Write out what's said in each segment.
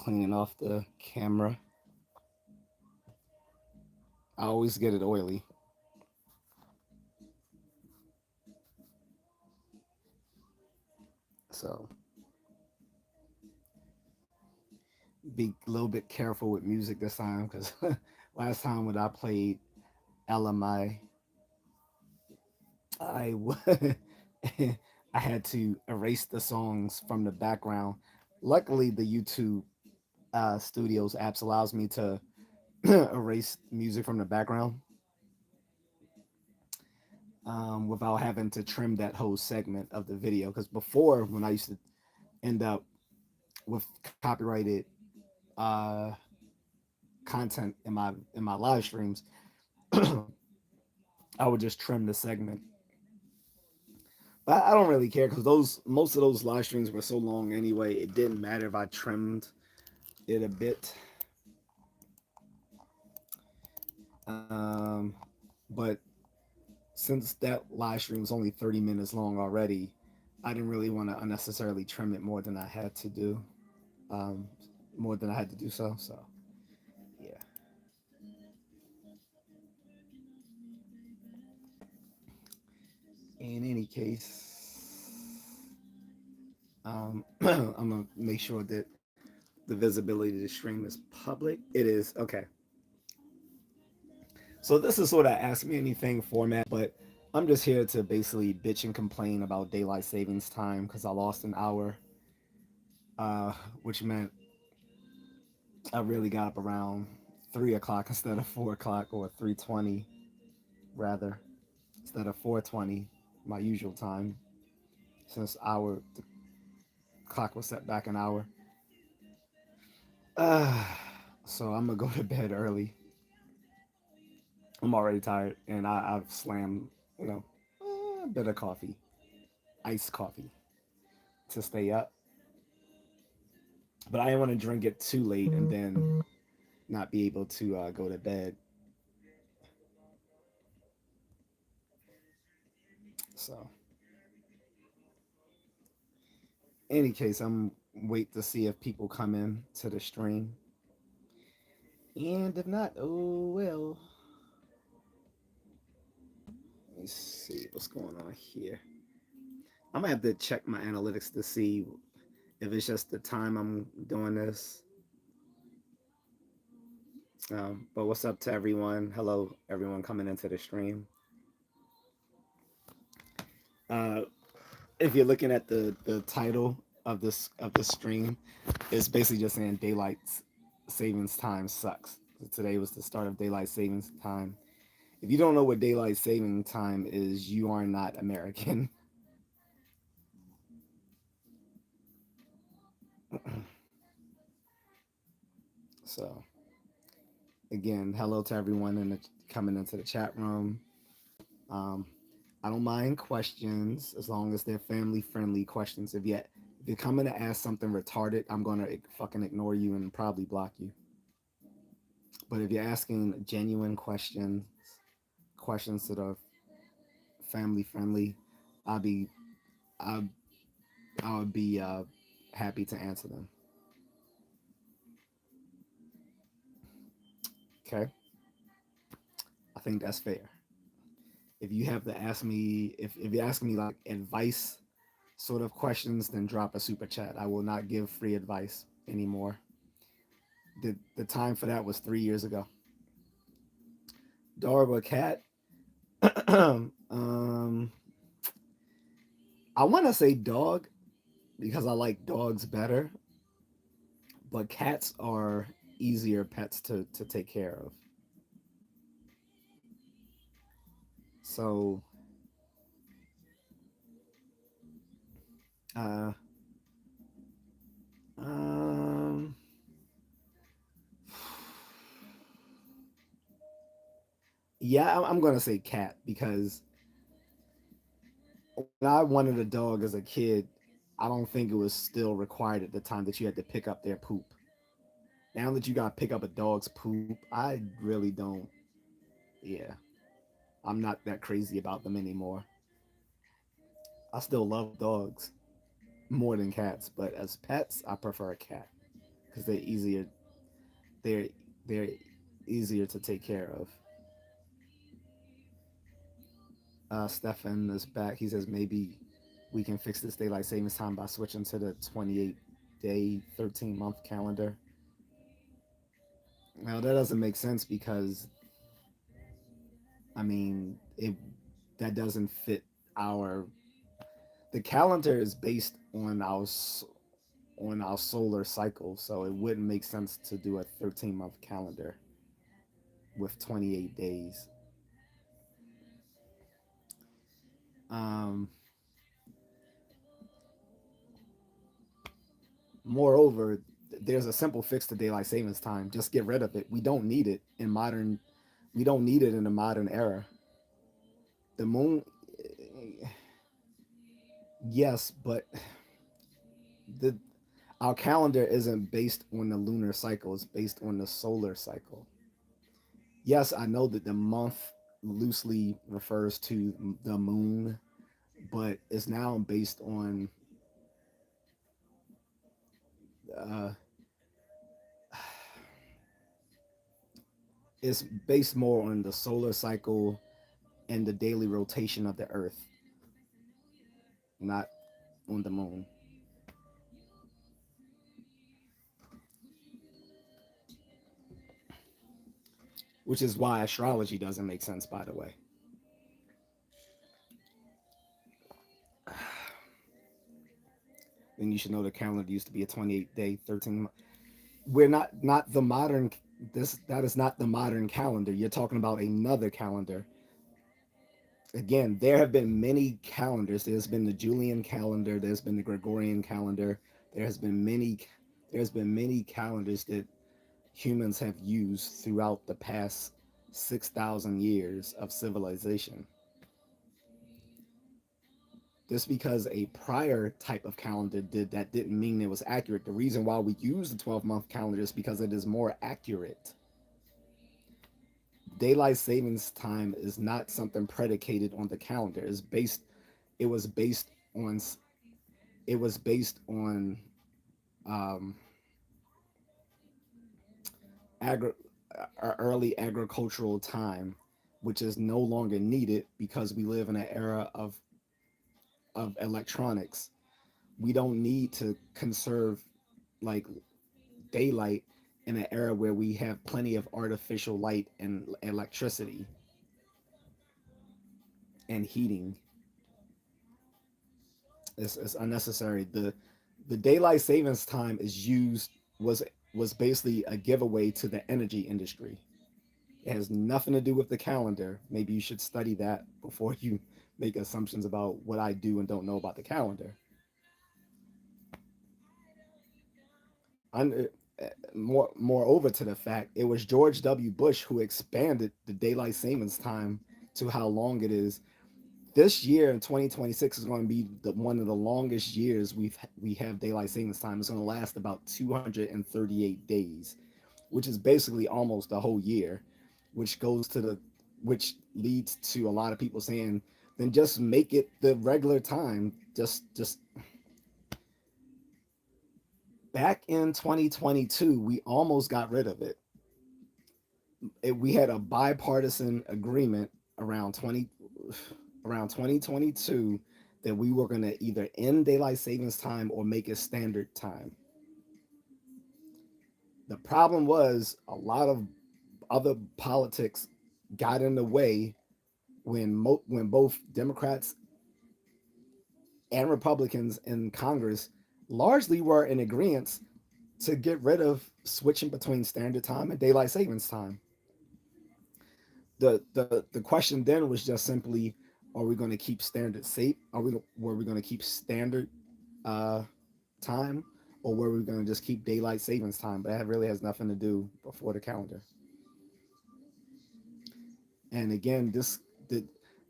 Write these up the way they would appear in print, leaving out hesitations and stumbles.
cleaning off the camera. I always get it oily. So be a little bit careful with music this time because last time when I played LMI, I I had to erase the songs from the background. Luckily, the YouTube Studios apps allows me to erase music from the background without having to trim that whole segment of the video. Because before, when I used to end up with copyrighted uh, content in my live streams, I would just trim the segment. But I don't really care because those most of those live streams were so long anyway. It didn't matter if I trimmed it a bit. Um, but since that live stream was only 30 minutes long already, I didn't really want to unnecessarily trim it more than I had to do. Um, More than I had to do so. So yeah. In any case, I'm gonna make sure that the visibility of the stream is public. It is okay. So this is sort of ask me anything format, but I'm just here to basically bitch and complain about daylight savings time because I lost an hour, which meant I really got up around 3 o'clock instead of 4 o'clock, or 3:20 rather, instead of 4:20, my usual time, since the clock was set back an hour. Uh, so I'm gonna go to bed early. I'm already tired, and I've slammed, you know, a bit of coffee, iced coffee, to stay up. But I didn't want to drink it too late and then not be able to go to bed. So, in any case, I'm wait to see if people come in to the stream, and if not, oh well. Let me see what's going on here. I'm gonna have to check my analytics to see if it's just the time I'm doing this. But what's up to everyone? Hello, everyone coming into the stream. Uh, if you're looking at the title of this stream, it's basically just saying daylight savings time sucks. So today was the start of daylight savings time. If you don't know what daylight saving time is, you are not American. So again, hello to everyone coming into the chat room. Um, I don't mind questions as long as they're family friendly questions. If you're coming to ask something retarded, I'm gonna fucking ignore you and probably block you. But if you're asking genuine questions that are family friendly, I'll be I I would be happy to answer them. Okay, I think that's fair. If you have to ask me, if you're asking me like advice sort of questions, then drop a super chat. I will not give free advice anymore. The time for that was 3 years ago. Dog or cat? um, I want to say dog because I like dogs better, but cats are easier pets to take care of. So, uh, um, yeah, I'm gonna say cat because when I wanted a dog as a kid, I don't think it was still required at the time that you had to pick up their poop. Now that you gotta pick up a dog's poop, I really don't. Yeah, I'm not that crazy about them anymore. I still love dogs more than cats, but as pets, I prefer a cat because they're they're easier to take care of. Stefan is back. He says maybe we can fix this daylight savings time by switching to the 28-day, 13-month calendar. Now that doesn't make sense because I mean it that doesn't fit our the calendar is based on our solar cycle, so it wouldn't make sense to do a 13-month calendar with 28 days. Um, Moreover, there's a simple fix to daylight savings time. Just get rid of it. We don't need it in modern. We don't need it in the modern era. The moon, yes, but the our calendar isn't based on the lunar cycle. It's based on the solar cycle. Yes, I know that the month loosely refers to the moon, but it's now based on uh, it's based more on the solar cycle and the daily rotation of the Earth, not on the moon. Which is why astrology doesn't make sense, by the way. Then you should know the calendar used to be a 28-day, 13. We're not the modern. This that is not the modern calendar. You're talking about another calendar. Again, there have been many calendars. There's been the Julian calendar. There's been the Gregorian calendar. There has been many. There's been many calendars that humans have used throughout the past 6,000 years of civilization. Just because a prior type of calendar did that didn't mean it was accurate. The reason why we use the 12-month calendar is because it is more accurate. Daylight savings time is not something predicated on the calendar. It was based on it was based on um, agri- early agricultural time, which is no longer needed because we live in an era of electronics. We don't need to conserve like daylight in an era where we have plenty of artificial light and electricity and heating. It's unnecessary. The daylight savings time is used was basically a giveaway to the energy industry. It has nothing to do with the calendar. Maybe you should study that before you make assumptions about what I do and don't know about the calendar. Un- Moreover to the fact, it was George W. Bush who expanded the daylight savings time to how long it is. This year in 2026 is going to be one of the longest years we have daylight savings time. It's going to last about 238 days, which is basically almost a whole year, which goes to the which leads to a lot of people saying, then just make it the regular time. Just back in 2022, we almost got rid of we had a bipartisan agreement around 2022 that we were going to either end daylight savings time or make it standard time. The problem was a lot of other politics got in the way when both Democrats and Republicans in Congress largely were in agreement to get rid of switching between standard time and daylight savings time. The question then was just simply, are we going to keep standard safe? Were we going to keep standard uh, time, or were we going to just keep daylight savings time? But that really has nothing to do before the calendar. And again, the,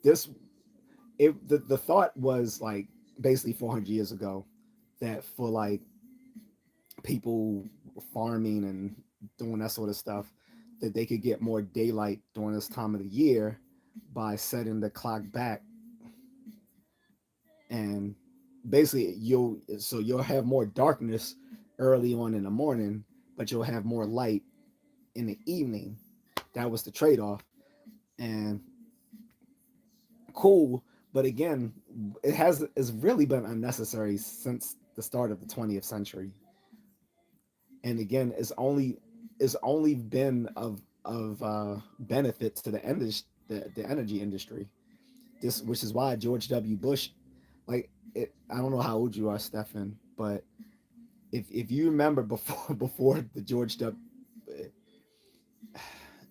this the thought was like basically 400 years ago that for like people farming and doing that sort of stuff, that they could get more daylight during this time of the year by setting the clock back, and basically you'll have more darkness early on in the morning, but you'll have more light in the evening. That was the trade off. And cool, but again, it's really been unnecessary since the start of the 20th century. And again, it's only been of benefit to the energy industry. This which is why George W. Bush, like it, I don't know how old you are, Stefan, but if you remember before the George W.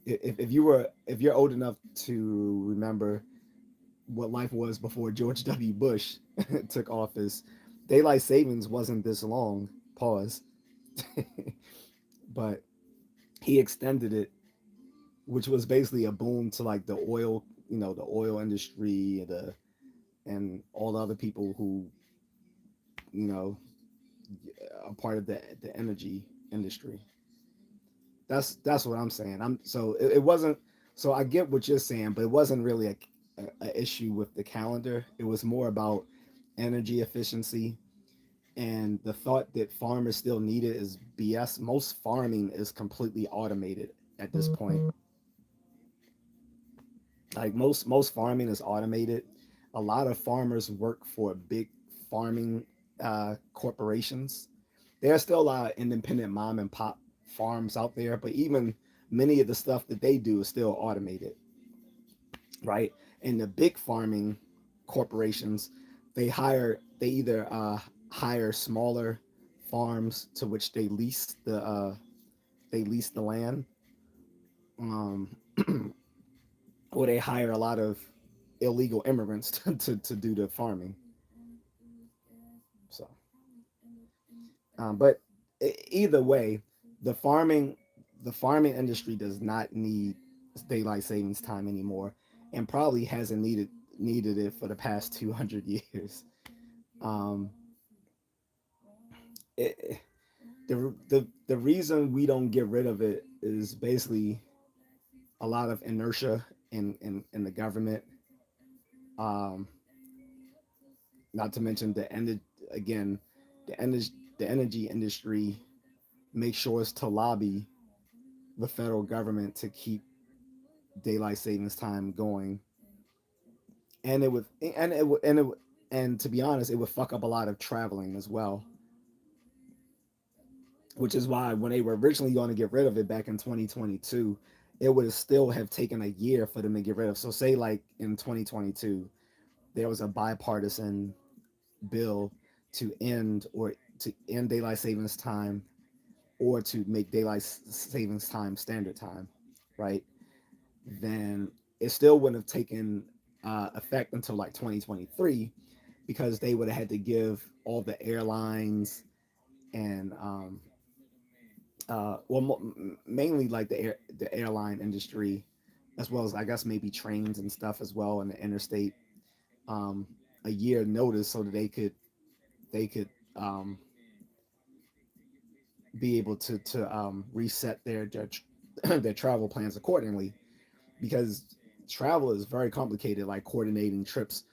If you're old enough to remember what life was before George W. Bush took office, daylight savings wasn't this long. Pause. But he extended it, which was basically a boon to like the oil, the oil industry, and all the other people who, you know, are part of the energy industry. That's what I'm saying. It wasn't. So I get what you're saying, but it wasn't really a issue with the calendar. It was more about energy efficiency, and the thought that farmers still need it is BS. Most farming is completely automated at this point. Like most farming is automated. A lot of farmers work for big farming corporations. There are still a lot of independent mom and pop farms out there, but even many of the stuff that they do is still automated, right? And the big farming corporations, they either hire smaller farms to which they lease the land, um, or they hire a lot of illegal immigrants to do the farming. So, but either way, the farming the farming industry does not need daylight savings time anymore, and probably hasn't needed it for the past 200 years. Um, it, the reason we don't get rid of it is basically a lot of inertia in the government. Um, Not to mention again the energy the energy industry makes sure to lobby the federal government to keep daylight savings time going, and it would and it would and it would, and to be honest, it would fuck up a lot of traveling as well. Which is why when they were originally going to get rid of it back in 2022, it would still have taken a year for them to get rid of. So say like in 2022, there was a bipartisan bill to end daylight savings time or to make daylight savings time standard time, right? Then it still wouldn't have taken effect until like 2023 because they would have had to give all the airlines and mainly like the airline industry, as well as I guess maybe trains and stuff as well in the interstate, um, a year notice so that they could um, be able to reset their travel plans accordingly, because travel is very complicated, like coordinating trips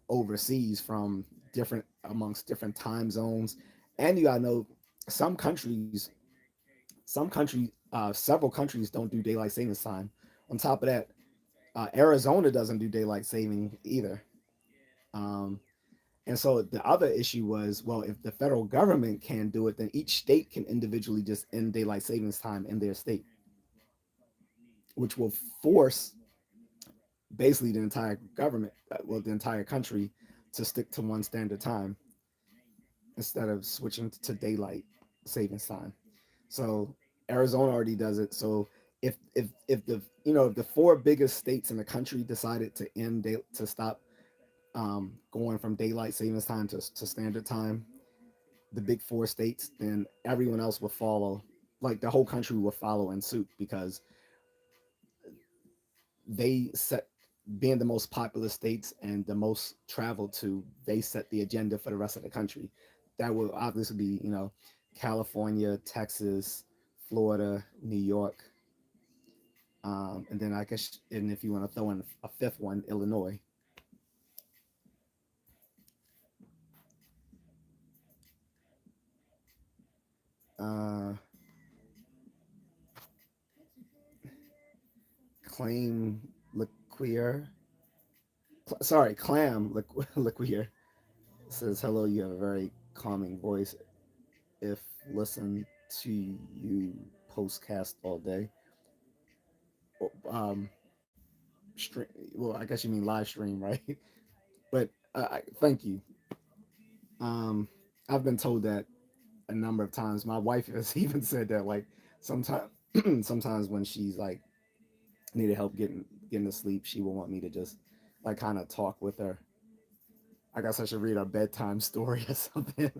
overseas from different amongst different time zones. And you gotta know, some countries several countries don't do daylight savings time. On top of that, Arizona doesn't do daylight saving either. um, and so the other issue was, well, if the federal government can do it, then each state can individually just end daylight savings time in their state, which will force basically the entire government, the entire country, to stick to one standard time instead of switching to daylight savings time. So Arizona already does it. So if the if the four biggest states in the country decided to stop going from daylight savings time to standard time, the big four states, then everyone else will follow. Like the whole country will follow in suit because they set being the most populous states and the most traveled to, they set the agenda for the rest of the country. That will obviously be, California, Texas, Florida, New York, and then I guess, and if you want to throw in a fifth one, Illinois. Uh, claim liquier. Sorry, clam liquier says hello. You have a very calming voice. If listen to you postcast all day, um, stream. Well, I guess you mean live stream, right? But thank you. Um, I've been told that a number of times. My wife has even said that, like, sometimes, sometimes when she's like needed help getting to sleep, she will want me to just like kind of talk with her. I guess I should read a bedtime story or something.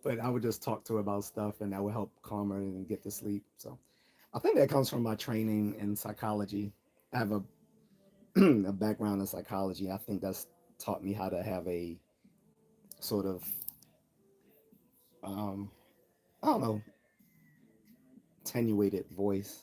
But I would just talk to her about stuff, and that would help calm her and get to sleep. So I think that comes from my training in psychology. I have a a background in psychology. I think that's taught me how to have a sort of um, I don't know, attenuated voice.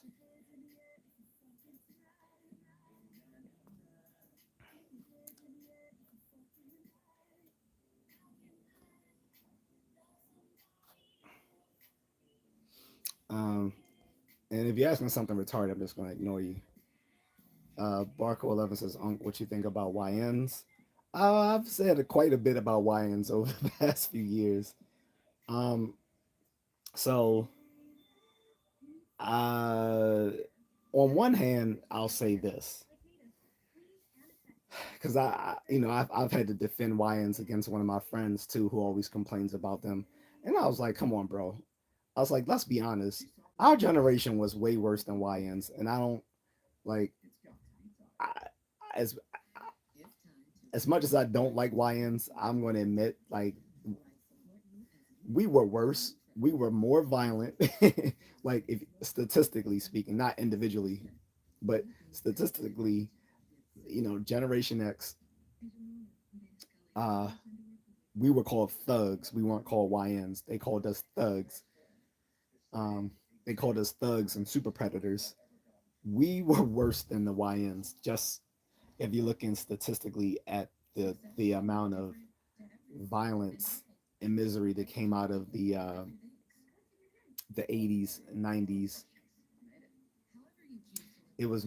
Um, and if you ask me something retarded, I'm just going to ignore you. Barco11 says, Unc, what you think about YNs? I've said quite a bit about YNs over the past few years. Um, so, uh, on one hand, I'll say this because I've had to defend YNs against one of my friends too, who always complains about them, and I was like, come on, bro. I was like, let's be honest. Our generation was way worse than YNs, and I don't like I, as as much as I don't like YNs. I'm going to admit, like, we were worse. We were more violent. Like, if statistically speaking, not individually, but statistically, Generation X, uh, we were called thugs. We weren't called YNs. They called us thugs. Um, they called us thugs and super predators. We were worse than the YNs. Just if you're looking statistically at the amount of violence and misery that came out of the 80s, 90s, it was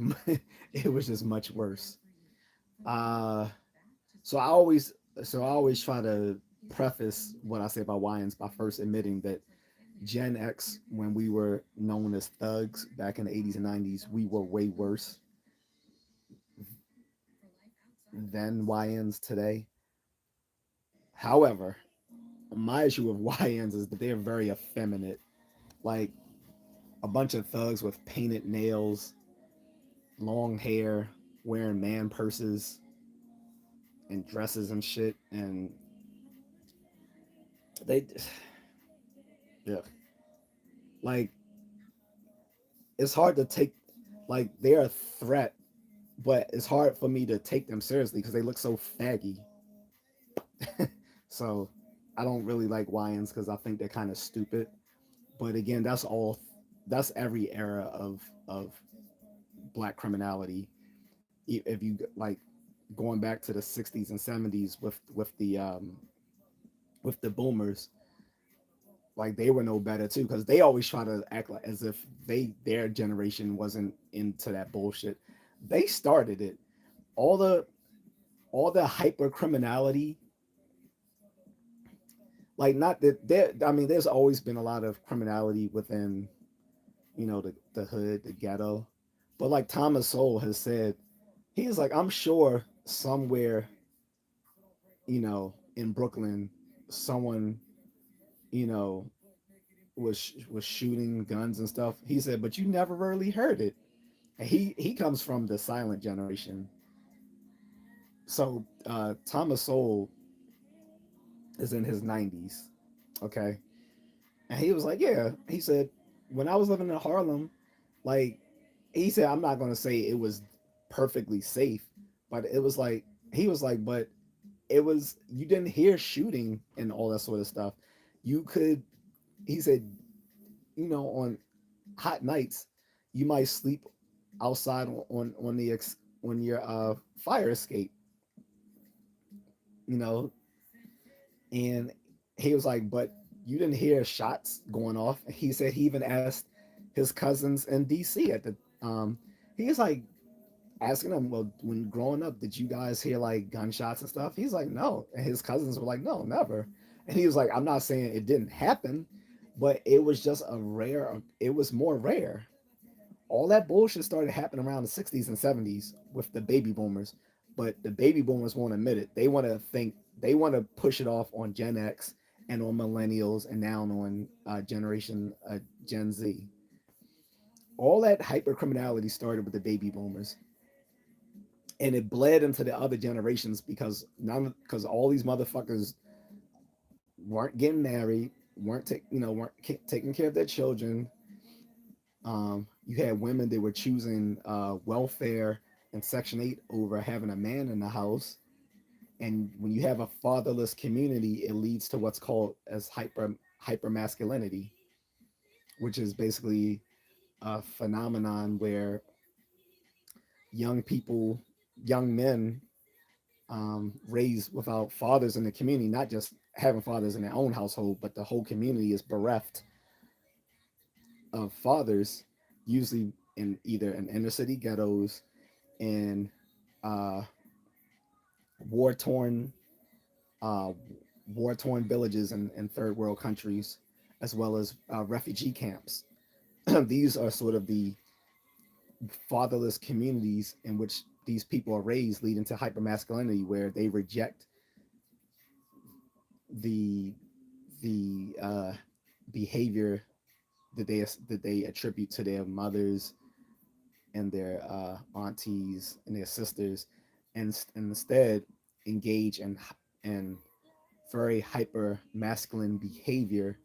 it was just much worse. Uh, so I always I always try to preface what I say about YNs by first admitting that Gen X, when we were known as thugs back in the 80s and 90s, we were way worse than YNs today. However, my issue with YNs is that they're very effeminate. Like a bunch of thugs with painted nails, long hair, wearing man purses and dresses and shit. And they, yeah, like it's hard to take, like they're a threat, but it's hard for me to take them seriously because they look so faggy. So I don't really like YNs because I think they're kind of stupid. But again, that's every era of black criminality. If you like going back to the 60s and 70s with the boomers, like they were no better too because they always try to act like as if their generation wasn't into that bullshit. They started it. All the all the hyper criminality, like not that there. I mean, there's always been a lot of criminality within the hood, the ghetto, but like Thomas Sowell has said, he's like, I'm sure somewhere in Brooklyn, someone you know was shooting guns and stuff. He said, but you never really heard it. And he comes from the silent generation. So Thomas Sowell is in his 90s. Okay. And he was like, yeah. He said, when I was living in Harlem, like he said, I'm not gonna say it was perfectly safe, but it was like he was like, but it was you didn't hear shooting and all that sort of stuff. You could he said, on hot nights, you might sleep outside on your fire escape, you know, and he was like, but you didn't hear shots going off. He said he even asked his cousins in DC at the um he's like asking him, well, when growing up, did you guys hear like gunshots and stuff? He's like, no. And his cousins were like, no, never. And he was like, I'm not saying it didn't happen, but it was just a rare, it was more rare. All that bullshit started happening around the 60s and 70s with the baby boomers, but the baby boomers won't admit it. They want to think, they want to push it off on Gen X and on millennials and now on generation Gen Z. All that hyper criminality started with the baby boomers, and it bled into the other generations because because all these motherfuckers weren't getting married, weren't taking care of their children. You had women that were choosing welfare and Section 8 over having a man in the house. And when you have a fatherless community, it leads to what's called as hyper masculinity, which is basically a phenomenon where young people, young men, raised without fathers in the community, not just having fathers in their own household, but the whole community is bereft of fathers, usually in inner city ghettos, in uh, war torn uh, war torn villages in third world countries, as well as refugee camps. These are sort of the fatherless communities in which these people are raised, leading to hypermasculinity, where they reject the the behavior that they attribute to their mothers and their aunties and their sisters, and instead engage in very hyper masculine behavior,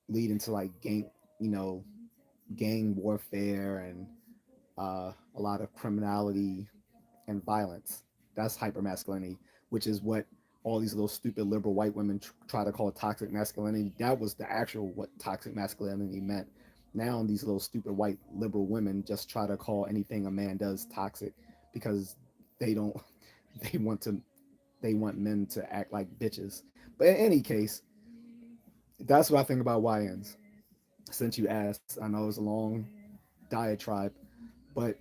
leading to like you know, gang warfare and a lot of criminality and violence. That's hyper masculinity, which is what all these little stupid liberal white women try to call toxic masculinity. That was the actual what toxic masculinity meant. Now these little stupid white liberal women just try to call anything a man does toxic because they don't they want to they want men to act like bitches. But in any case, that's what I think about YNs. Since you asked, I know it's a long diatribe, but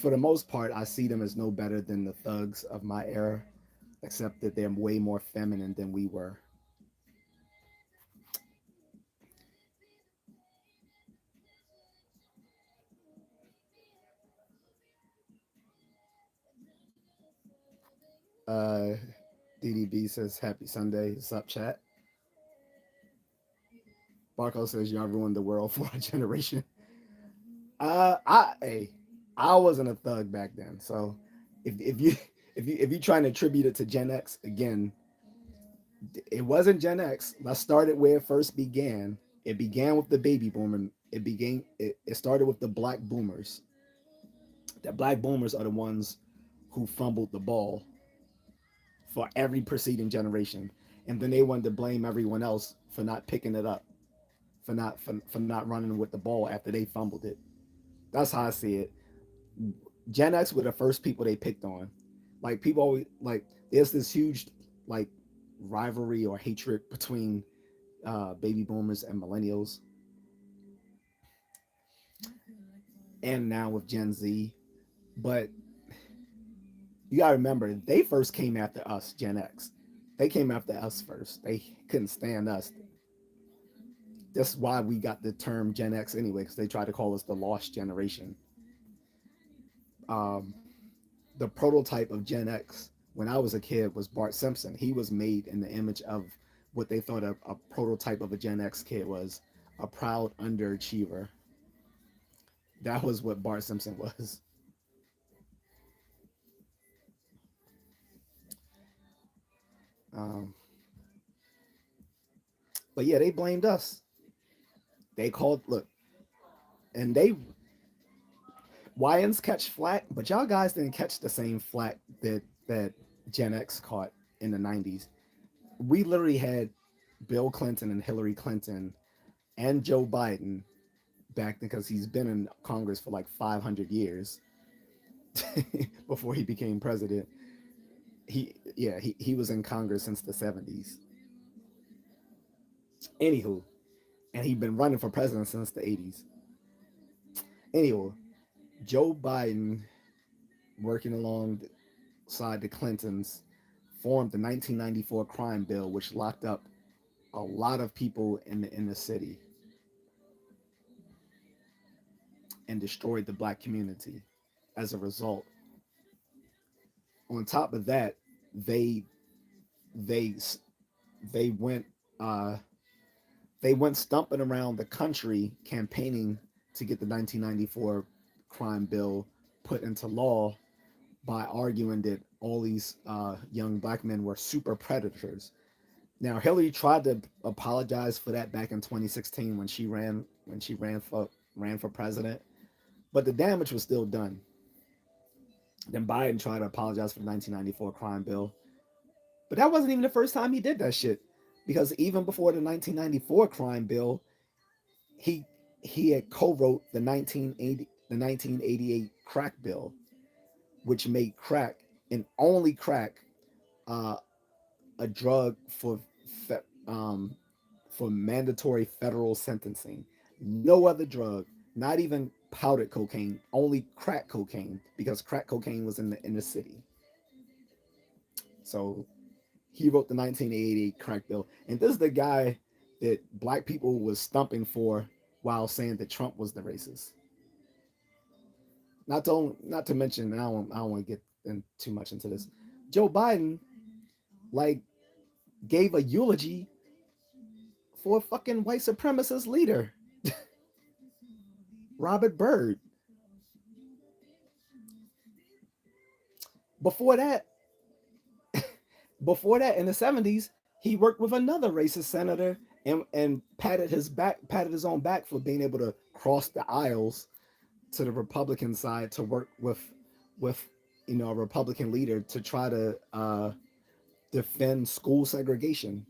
for the most part, I see them as no better than the thugs of my era, except that they're way more feminine than we were. Uh, DDB says happy Sunday. What's up, chat? Barco says y'all ruined the world for a generation. Hey, I wasn't a thug back then, so if you if you trying to attribute it to Gen X again, it wasn't Gen X. Let's start it where it first began. It began with the baby boomer. It started with the black boomers. The black boomers are the ones who fumbled the ball for every preceding generation, and then they wanted to blame everyone else for not picking it up, for not running with the ball after they fumbled it. That's how I see it. Gen X were the first people they picked on. Like people always like there's this huge like rivalry or hatred between baby boomers and millennials, and now with Gen Z. But you gotta remember, they first came after us, Gen X. They came after us first. They couldn't stand us. That's why we got the term Gen X anyway, because they tried to call us the lost generation. Um, the prototype of Gen X when I was a kid was Bart Simpson. He was made in the image of what they thought a prototype of a Gen X kid was, a proud underachiever. That was what Bart Simpson was. Um, but yeah, they blamed us. They called look, and they YNs catch flack, but y'all guys didn't catch the same flack that Gen X caught in the '90s. We literally had Bill Clinton and Hillary Clinton and Joe Biden back then because he's been in Congress for like 500 years before he became president. He was in Congress since the '70s. Anywho, and he'd been running for president since the '80s. Anywho, Joe Biden. working alongside the Clintons, formed the 1994 crime bill, which locked up a lot of people in the inner city and destroyed the black community as a result. On top of that, they they they went uh, they went stumping around the country campaigning to get the 1994 crime bill put into law by arguing that all these young black men were super predators. Now Hillary tried to apologize for that back in 2016 when she ran for president, but the damage was still done. Then Biden tried to apologize for the 1994 crime bill, but that wasn't even the first time he did that shit. Because even before the 1994 crime bill, he he had co-wrote the 1988 crack bill, which made crack and only crack uh, a drug fe- um, for mandatory federal sentencing. No other drug, not even powdered cocaine, only crack cocaine, because crack cocaine was in the inner city. So he wrote the 1988 crack bill, and this is the guy that black people was stumping for while saying that Trump was the racist. Not to mention, I don't want to get too much into this. Joe Biden like gave a eulogy for a fucking white supremacist leader, Robert Byrd. Before that, before that in the 70s, he worked with another racist senator and patted his own back for being able to cross the aisles to the Republican side to work with a Republican leader to try to defend school segregation.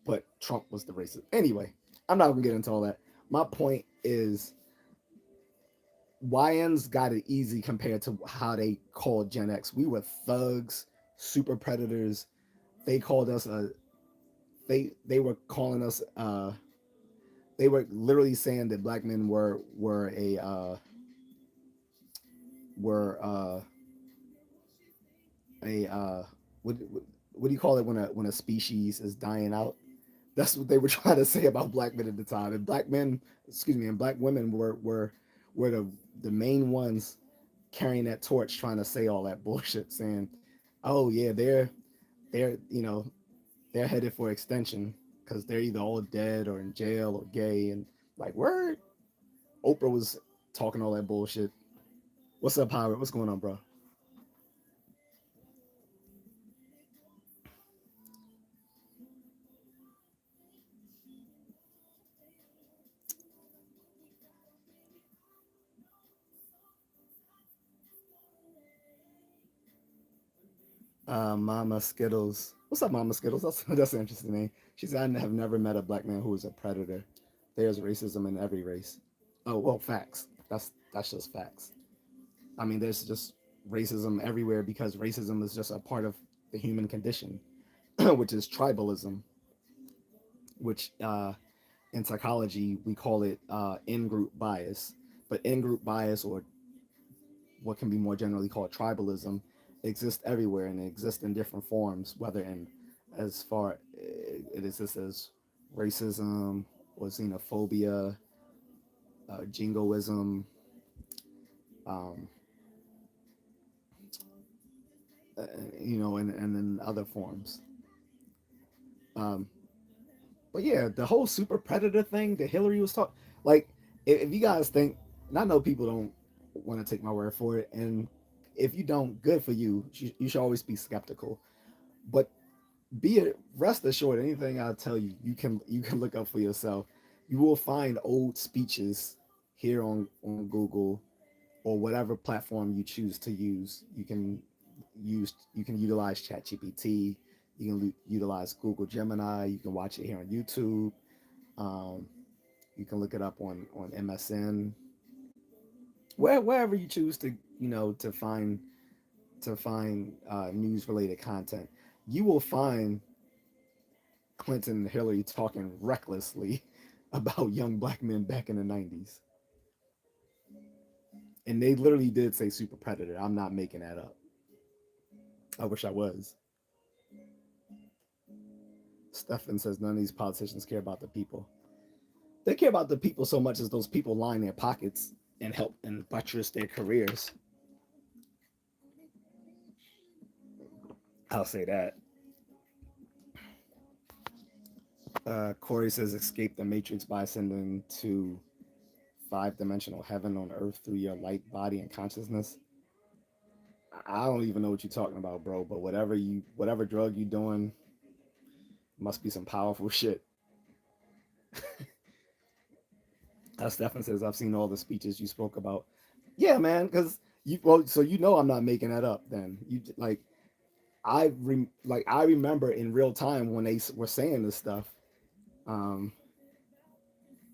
But Trump was the racist. Anyway, I'm not gonna get into all that. My point is YNs got it easy compared to how they called Gen X. We were thugs, super predators. They called us a they were calling us they were literally saying that black men were a what do you call it when a species is dying out? That's what they were trying to say about black men at the time. And black men, excuse me, and black women were the main ones carrying that torch, trying to say all that bullshit, saying, "Oh yeah, they're they're headed for extension because they're either all dead or in jail or gay." And like, word, Oprah was talking all that bullshit. What's up, Howard? What's going on, bro? Mama Skittles. What's up, Mama Skittles? That's an interesting name. She said, "I have never met a black man who is a predator. There's racism in every race." Oh well, facts. That's just facts. I mean, there's just racism everywhere because racism is just a part of the human condition, which is tribalism, which in psychology we call it in-group bias. But in-group bias, or what can be more generally called tribalism, exists everywhere and it exists in different forms, whether in as far it exists as racism or xenophobia, jingoism, um, uh, and in other forms. Um, but yeah, the whole super predator thing that Hillary was talking, like, if you guys think, and I know people don't want to take my word for it, and if you don't, good for you. You should always be skeptical. But be it rest assured, anything I tell you, you can look up for yourself. You will find old speeches here on Google or whatever platform you choose to use. You can utilize ChatGPT. You can utilize Google Gemini. You can watch it here on YouTube. Um, you can look it up on MSN, wherever you choose to to find news related content. You will find Clinton and Hillary talking recklessly about young black men back in the 90s. And they literally did say super predator. I'm not making that up. I wish I was. Stefan says none of these politicians care about the people. They care about the people so much as those people line their pockets and help and buttress their careers. I'll say that. Corey says escape the matrix by ascending to five-dimensional heaven on earth through your light body and consciousness. I don't even know what you're talking about, bro. But whatever drug you doing, must be some powerful shit. Stefan says I've seen all the speeches you spoke about. Yeah, man, because so I'm not making that up. Then you like I remember in real time when they were saying this stuff. Um,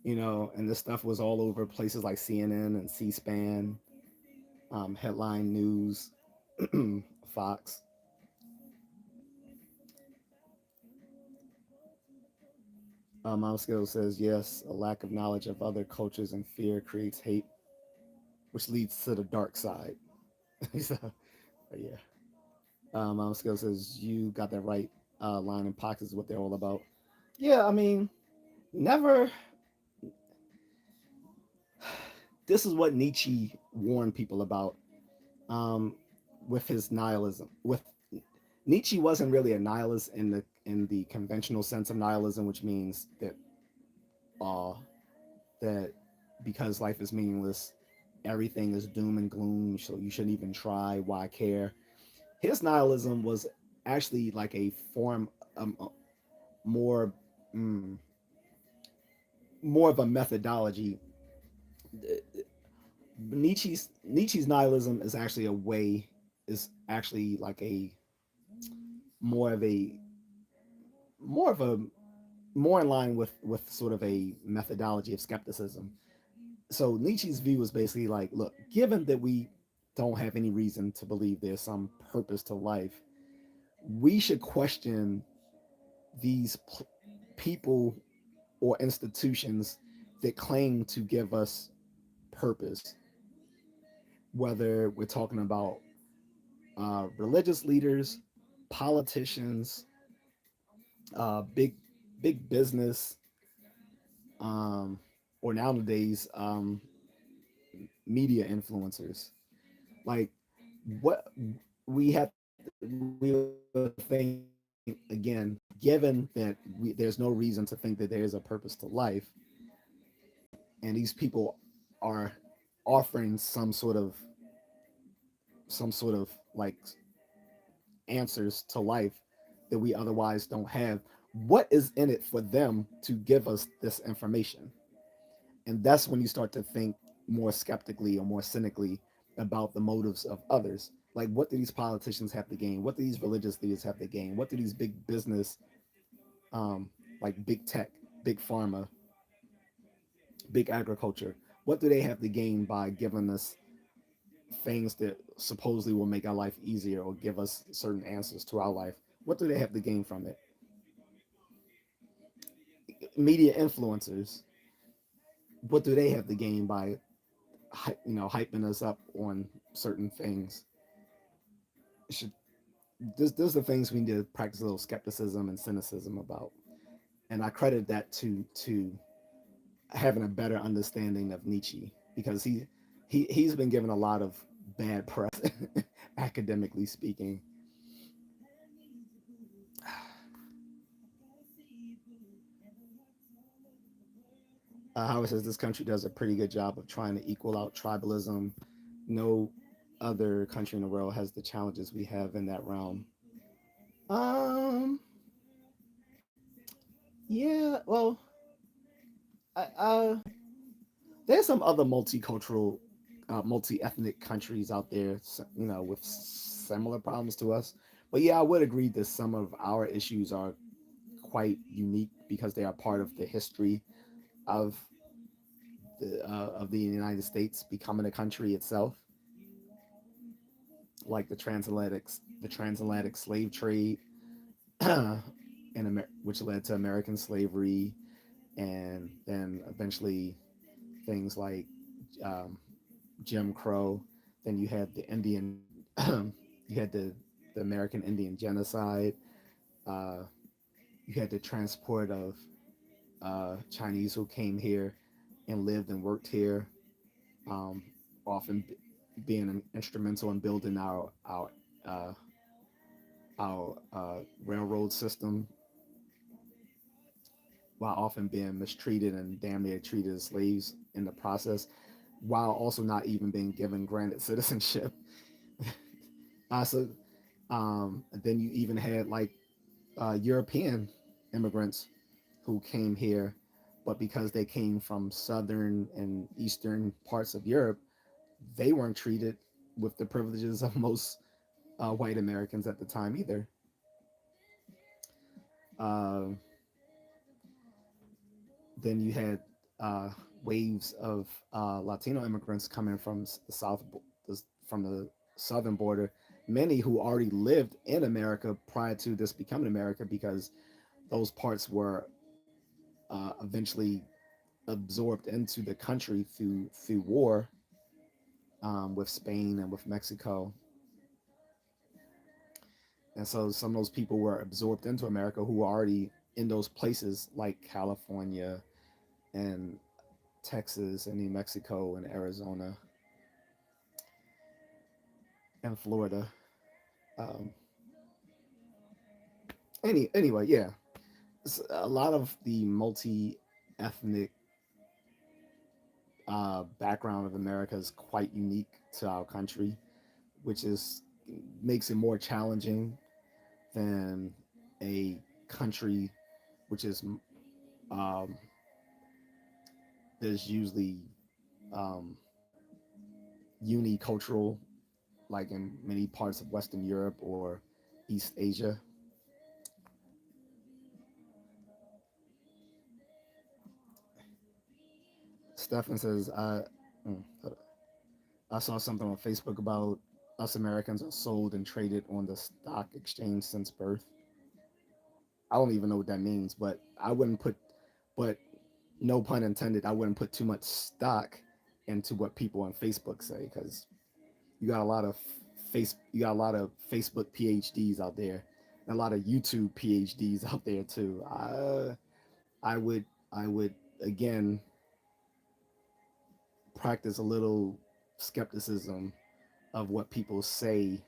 and this stuff was all over places like CNN and C-SPAN, Headline News, Fox. Mousekill says yes. A lack of knowledge of other cultures and fear creates hate, which leads to the dark side. So, yeah. Mousekill says you got that right. Line and pockets is what they're all about. Yeah, I mean, never. This is what Nietzsche warned people about, um, with his nihilism. With Nietzsche wasn't really a nihilist in the conventional sense of nihilism, which means uh, that because life is meaningless, everything is doom and gloom, so you shouldn't even try. Why care? His nihilism was actually like a form, more, mm, more of a methodology. Nietzsche's nihilism is actually a way is actually like a more of a more of a more in line with sort of a methodology of skepticism. So Nietzsche's view was basically like, look, given that we don't have any reason to believe there's some purpose to life, we should question these people or institutions that claim to give us purpose, whether we're talking about religious leaders, politicians, big business, um, or nowadays media influencers. Like what we would think again, given that there's no reason to think that there is a purpose to life, and these people are offering some sort of like answers to life that we otherwise don't have. What is in it for them to give us this information? And that's when you start to think more skeptically or more cynically about the motives of others. Like, what do these politicians have to gain? What do these religious leaders have to gain? What do these big business, um, like big tech, big pharma, big agriculture, what do they have to gain by giving us things that supposedly will make our life easier or give us certain answers to our life? What do they have to gain from it? Media influencers, what do they have to gain by hyping us up on certain things? It should Those are the things we need to practice a little skepticism and cynicism about. And I credit that to having a better understanding of Nietzsche, because he's been given a lot of bad press academically speaking. Howard says this country does a pretty good job of trying to equal out tribalism. No other country in the world has the challenges we have in that realm. Um, yeah, well, there's some other multicultural, multi-ethnic countries out there, with similar problems to us. But yeah, I would agree that some of our issues are quite unique because they are part of the history of the United States becoming a country itself, like the transatlantic slave trade, which led to American slavery, and then eventually things like um, Jim Crow. Then you had the Indian, you had the American Indian genocide. Uh, you had the transport of Chinese who came here and lived and worked here, um, often being instrumental in building uh, our railroad system, while often being mistreated and damn near treated as slaves in the process, while also not even being given granted citizenship. So then you even had like European immigrants who came here, but because they came from southern and eastern parts of Europe, they weren't treated with the privileges of most white Americans at the time either. Uh, then you had uh, waves of Latino immigrants coming from the from the southern border. Many who already lived in America prior to this becoming America, because those parts were eventually absorbed into the country through war with Spain and with Mexico. And so some of those people were absorbed into America who were already in those places like California and Texas and New Mexico and Arizona and Florida. Um, anyway, yeah, a lot of the multi ethnic background of America is quite unique to our country, which is makes it more challenging than a country which is um, there's usually um, unicultural, like in many parts of Western Europe or East Asia. Stefan says, I saw something on Facebook about us Americans are sold and traded on the stock exchange since birth. I don't even know what that means, but I wouldn't put, but no pun intended, I wouldn't put too much stock into what people on Facebook say, because you got a lot of you got a lot of Facebook PhDs out there, and a lot of YouTube PhDs out there too. I would I would again practice a little skepticism of what people say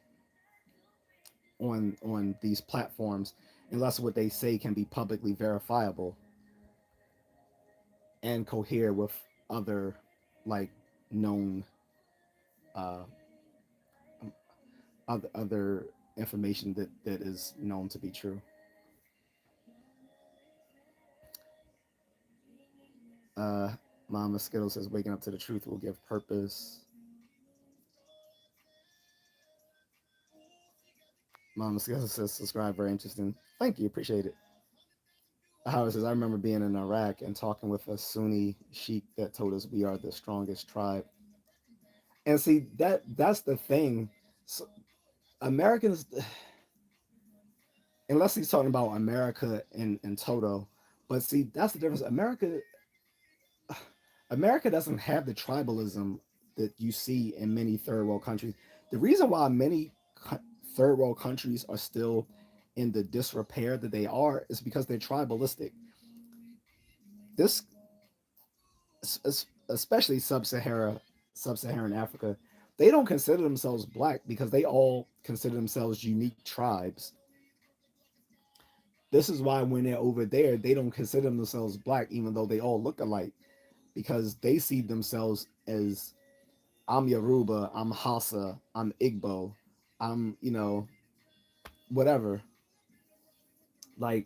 on these platforms, unless what they say can be publicly verifiable and cohere with other like known uh, other information that is known to be true. Uh, Mama Skittle says waking up to the truth will give purpose. Mama Skittle says subscribe, very interesting. Thank you, appreciate it. Howard says I remember being in Iraq and talking with a Sunni sheikh that told us we are the strongest tribe. And see that's the thing. So Americans, unless he's talking about America in total, but see that's the difference. America doesn't have the tribalism that you see in many third world countries. The reason why many third world countries are still in the disrepair that they are is because they're tribalistic. This, especially sub-Saharan Africa, they don't consider themselves black because they all consider themselves unique tribes. This is why when they're over there, they don't consider themselves black, even though they all look alike, because they see themselves as I'm Yoruba, I'm Hausa, I'm Igbo, I'm, whatever. Like,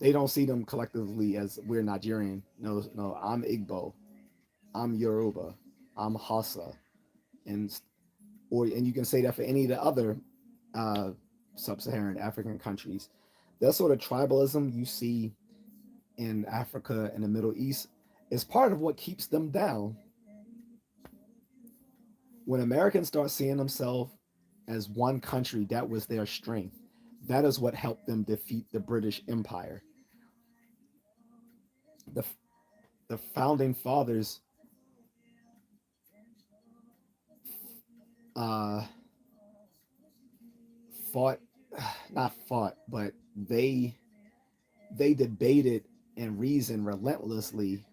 they don't see them collectively as we're Nigerian. No, no, I'm Igbo, I'm Yoruba, I'm Hausa, and and you can say that for any of the other uh, sub-Saharan African countries. That sort of tribalism you see in Africa and the Middle East is part of what keeps them down. When Americans start seeing themselves as one country, that was their strength. That is what helped them defeat the British Empire. The, the founding fathers uh, fought, not fought, but they debated and reasoned relentlessly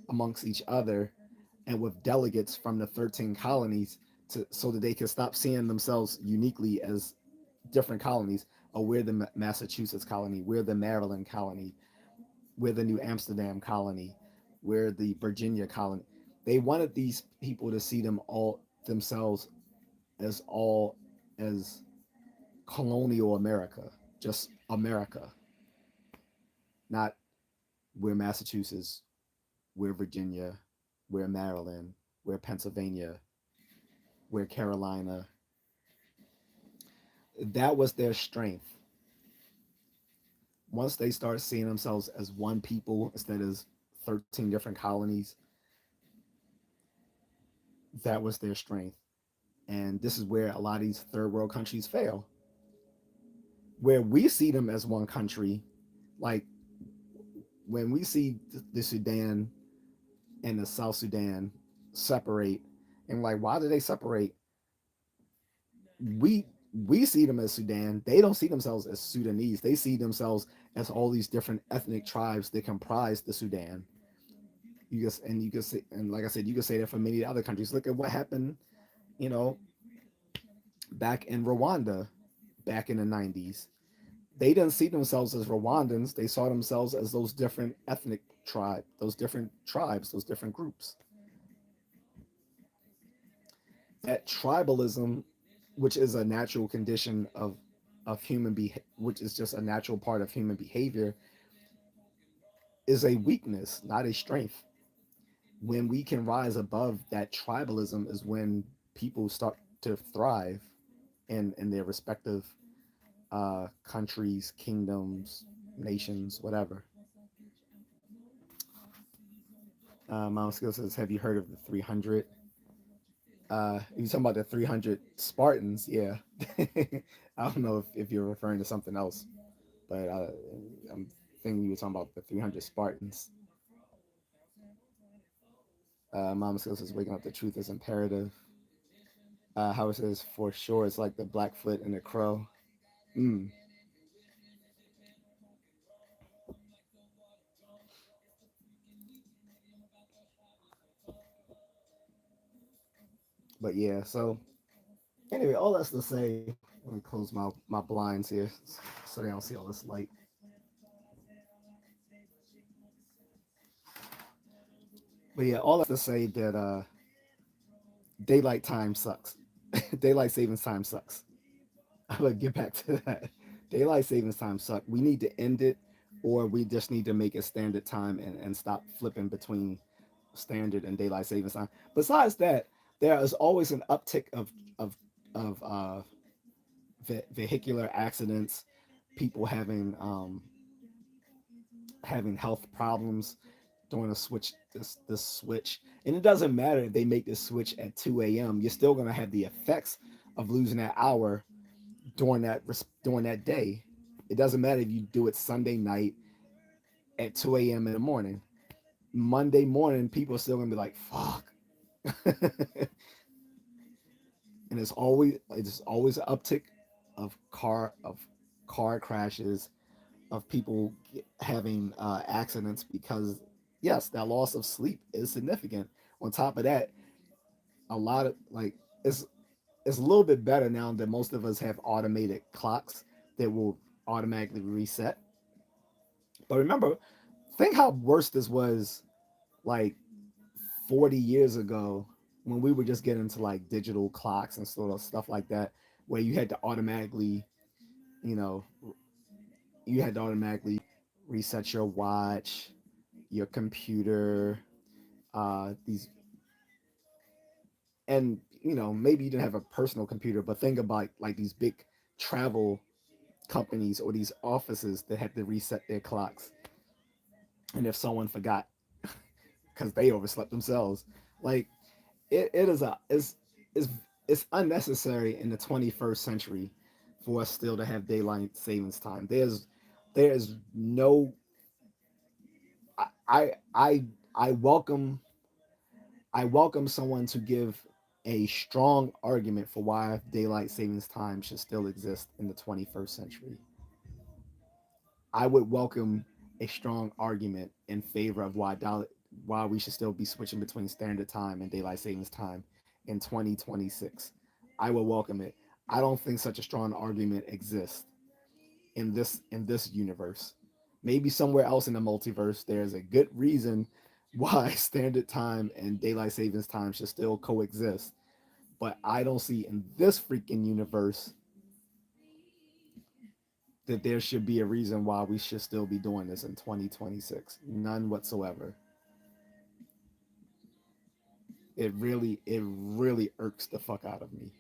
amongst each other and with delegates from the 13 colonies so that they could stop seeing themselves uniquely as different colonies. Oh, we're the Massachusetts colony, we're the Maryland colony, we're the New Amsterdam colony, we're the Virginia colony. They wanted these people to see them all themselves as all as colonial America, just America, not we're Massachusetts, we're Virginia, we're Maryland, we're Pennsylvania, we're Carolina. That was their strength. Once they start seeing themselves as one people instead of 13 different colonies, that was their strength. And this is where a lot of these third world countries fail. Where we see them as one country, like when we see the Sudan and the South Sudan separate, and like, why do they separate? We see them as Sudan. They don't see themselves as Sudanese. They see themselves as all these different ethnic tribes that comprise the Sudan. You can say, and like I said, you can say that for many other countries. Look at what happened, you know, back in Rwanda, back in the 90s. They didn't see themselves as Rwandans. They saw themselves as those different ethnic tribes, those different groups. That tribalism, which is a natural condition of which is just a natural part of human behavior, is a weakness, not a strength. When we can rise above that tribalism is when people start to thrive in their respective countries, kingdoms, nations, whatever. Mount Skill says, "Have you heard of the 300?" You talking about the 300 Spartans? Yeah. I don't know if you're referring to something else, but I'm thinking you were talking about the 300 Spartans. Mama Skill says, "Waking up the truth is imperative." Howard says, "For sure, it's like the Blackfoot and the Crow." Mm. But yeah, so anyway, all that's to say, let me close my blinds here so they don't see all this light. But yeah, all that's to say that daylight time sucks. Daylight savings time sucks. I'm gonna get back to that. Daylight savings time sucks. We need to end it, or we just need to make it standard time and stop flipping between standard and daylight savings time. Besides that, there is always an uptick of of vehicular accidents, people having health problems during a switch this switch. And it doesn't matter if they make this switch at 2 a.m. You're still gonna have the effects of losing that hour during that day. It doesn't matter if you do it Sunday night at 2 a.m. in the morning. Monday morning, people are still gonna be like, "Fuck," and it's always an uptick of car crashes, of people having accidents because yes, that loss of sleep is significant. On top of that, a lot of like it's it's a little bit better now that most of us have automated clocks that will automatically reset. But remember, think how worse this was like 40 years ago when we were just getting into like digital clocks and sort of stuff like that, where you know, you had to automatically reset your watch, your computer, these, and maybe you didn't have a personal computer, but think about like these big travel companies or these offices that had to reset their clocks, and if someone forgot because they overslept themselves, like it is a is it's unnecessary in the 21st century for us still to have daylight savings time. There's no I I I welcome someone to give a strong argument for why daylight savings time should still exist in the 21st century. I would welcome a strong argument in favor of why we should still be switching between standard time and daylight savings time in 2026. I will welcome it. I don't think such a strong argument exists in this universe. Maybe somewhere else in the multiverse, there's a good reason why standard time and daylight savings time should still coexist. But I don't see in this freaking universe that there should be a reason why we should still be doing this in 2026. None whatsoever. It really irks the fuck out of me.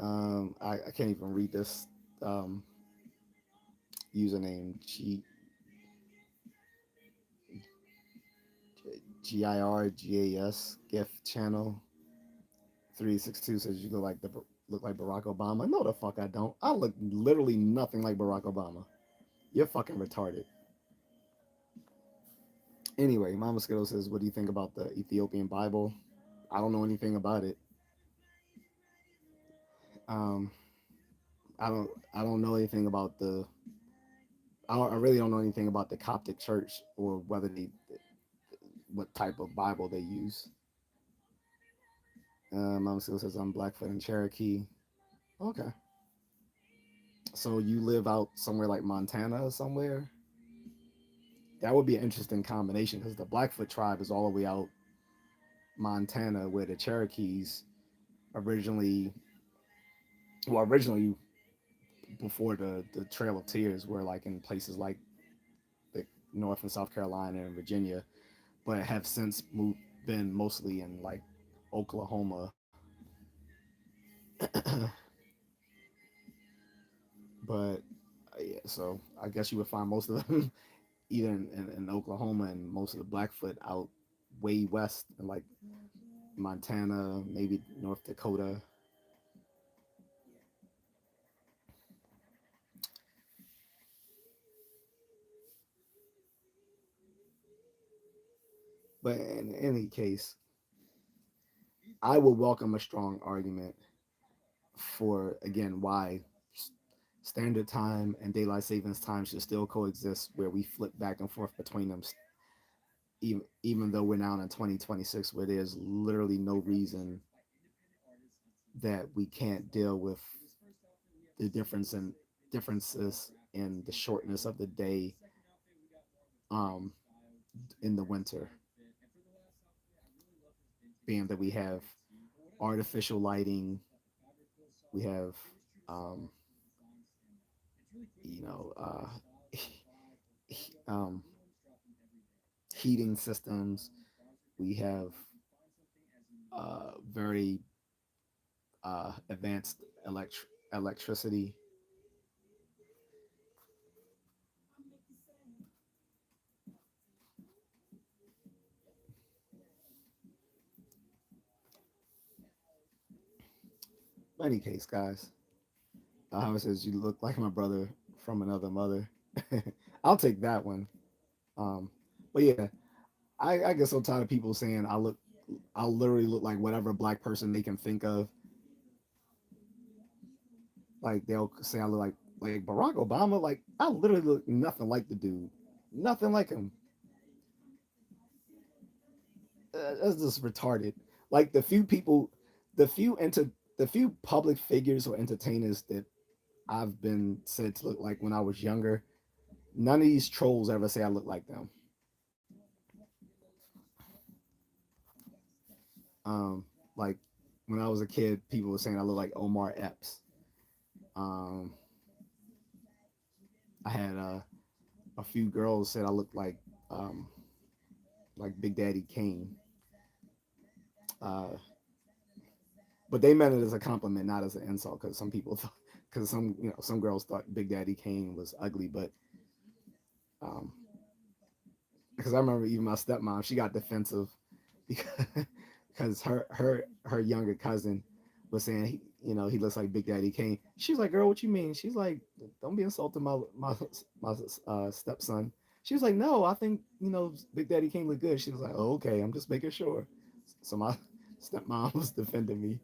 I can't even read this um, username GIRGAS gift channel 362 says you look like Barack Obama. No, the fuck I don't. I look literally nothing like Barack Obama. You're fucking retarded. Anyway, Mama Skittle says, "What do you think about the Ethiopian Bible?" I don't know anything about it. Um, I don't know anything about the. I really don't know anything about the Coptic Church or whether they what type of Bible they use. Mama Skittle says, "I'm Blackfoot and Cherokee." Okay, so you live out somewhere like Montana or somewhere. That would be an interesting combination because the Blackfoot tribe is all the way out Montana, where the Cherokees originally, originally before the Trail of Tears, were like in places like the North and South Carolina and Virginia, but have since been mostly in like Oklahoma. But yeah, so I guess you would find most of them either in Oklahoma and most of the Blackfoot out way west in like Montana, maybe North Dakota. But in any case, I would welcome a strong argument for again why standard time and daylight savings time should still coexist, where we flip back and forth between them, even though we're now in 2026, where there's literally no reason that we can't deal with the differences in the shortness of the day um, in the winter, being that we have artificial lighting, we have um, you know um, heating systems. We have very advanced electricity. In any case, guys, Howard says you look like my brother from another mother. I'll take that one. Um, but yeah, I get so tired of people saying I literally look like whatever black person they can think of. Like they'll say I look like Barack Obama. Like I literally look nothing like the dude, nothing like him. That's just retarded. Like the few public figures or entertainers that I've been said to look like when I was younger, none of these trolls ever say I look like them. Like when I was a kid, people were saying I look like Omar Epps. Um, I had a few girls said I looked um, like Big Daddy Kane, uh, but they meant it as a compliment, not as an insult. Because some people, because some girls thought Big Daddy Kane was ugly, but um, because I remember even my stepmom, she got defensive because her younger cousin was saying he looks like Big Daddy Kane. She's like, girl, what you mean? She's like, don't be insulting my stepson. She was like, no, I think, Big Daddy King look good. She was like, oh, okay, I'm just making sure. So my stepmom was defending me.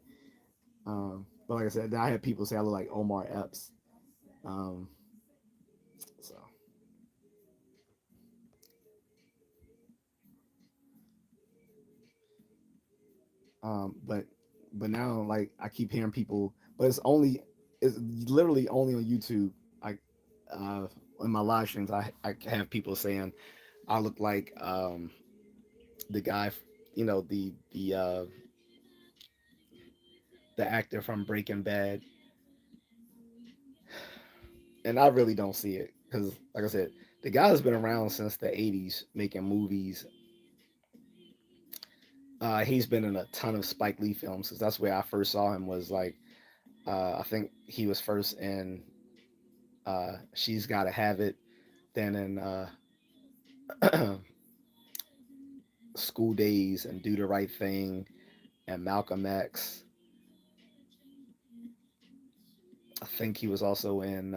But like I said, I had people say I look like Omar Epps. Um, so, but now like I keep hearing people, but it's literally only on YouTube. I uh, in my live streams, I have people saying I look like the guy, the actor from Breaking Bad, and I really don't see it because, like I said, the guy's been around since the '80s making movies. He's been in a ton of Spike Lee films because that's where I first saw him. Was like I think he was first in She's Gotta Have It, then in School Days and Do the Right Thing and Malcolm X. I think he was also in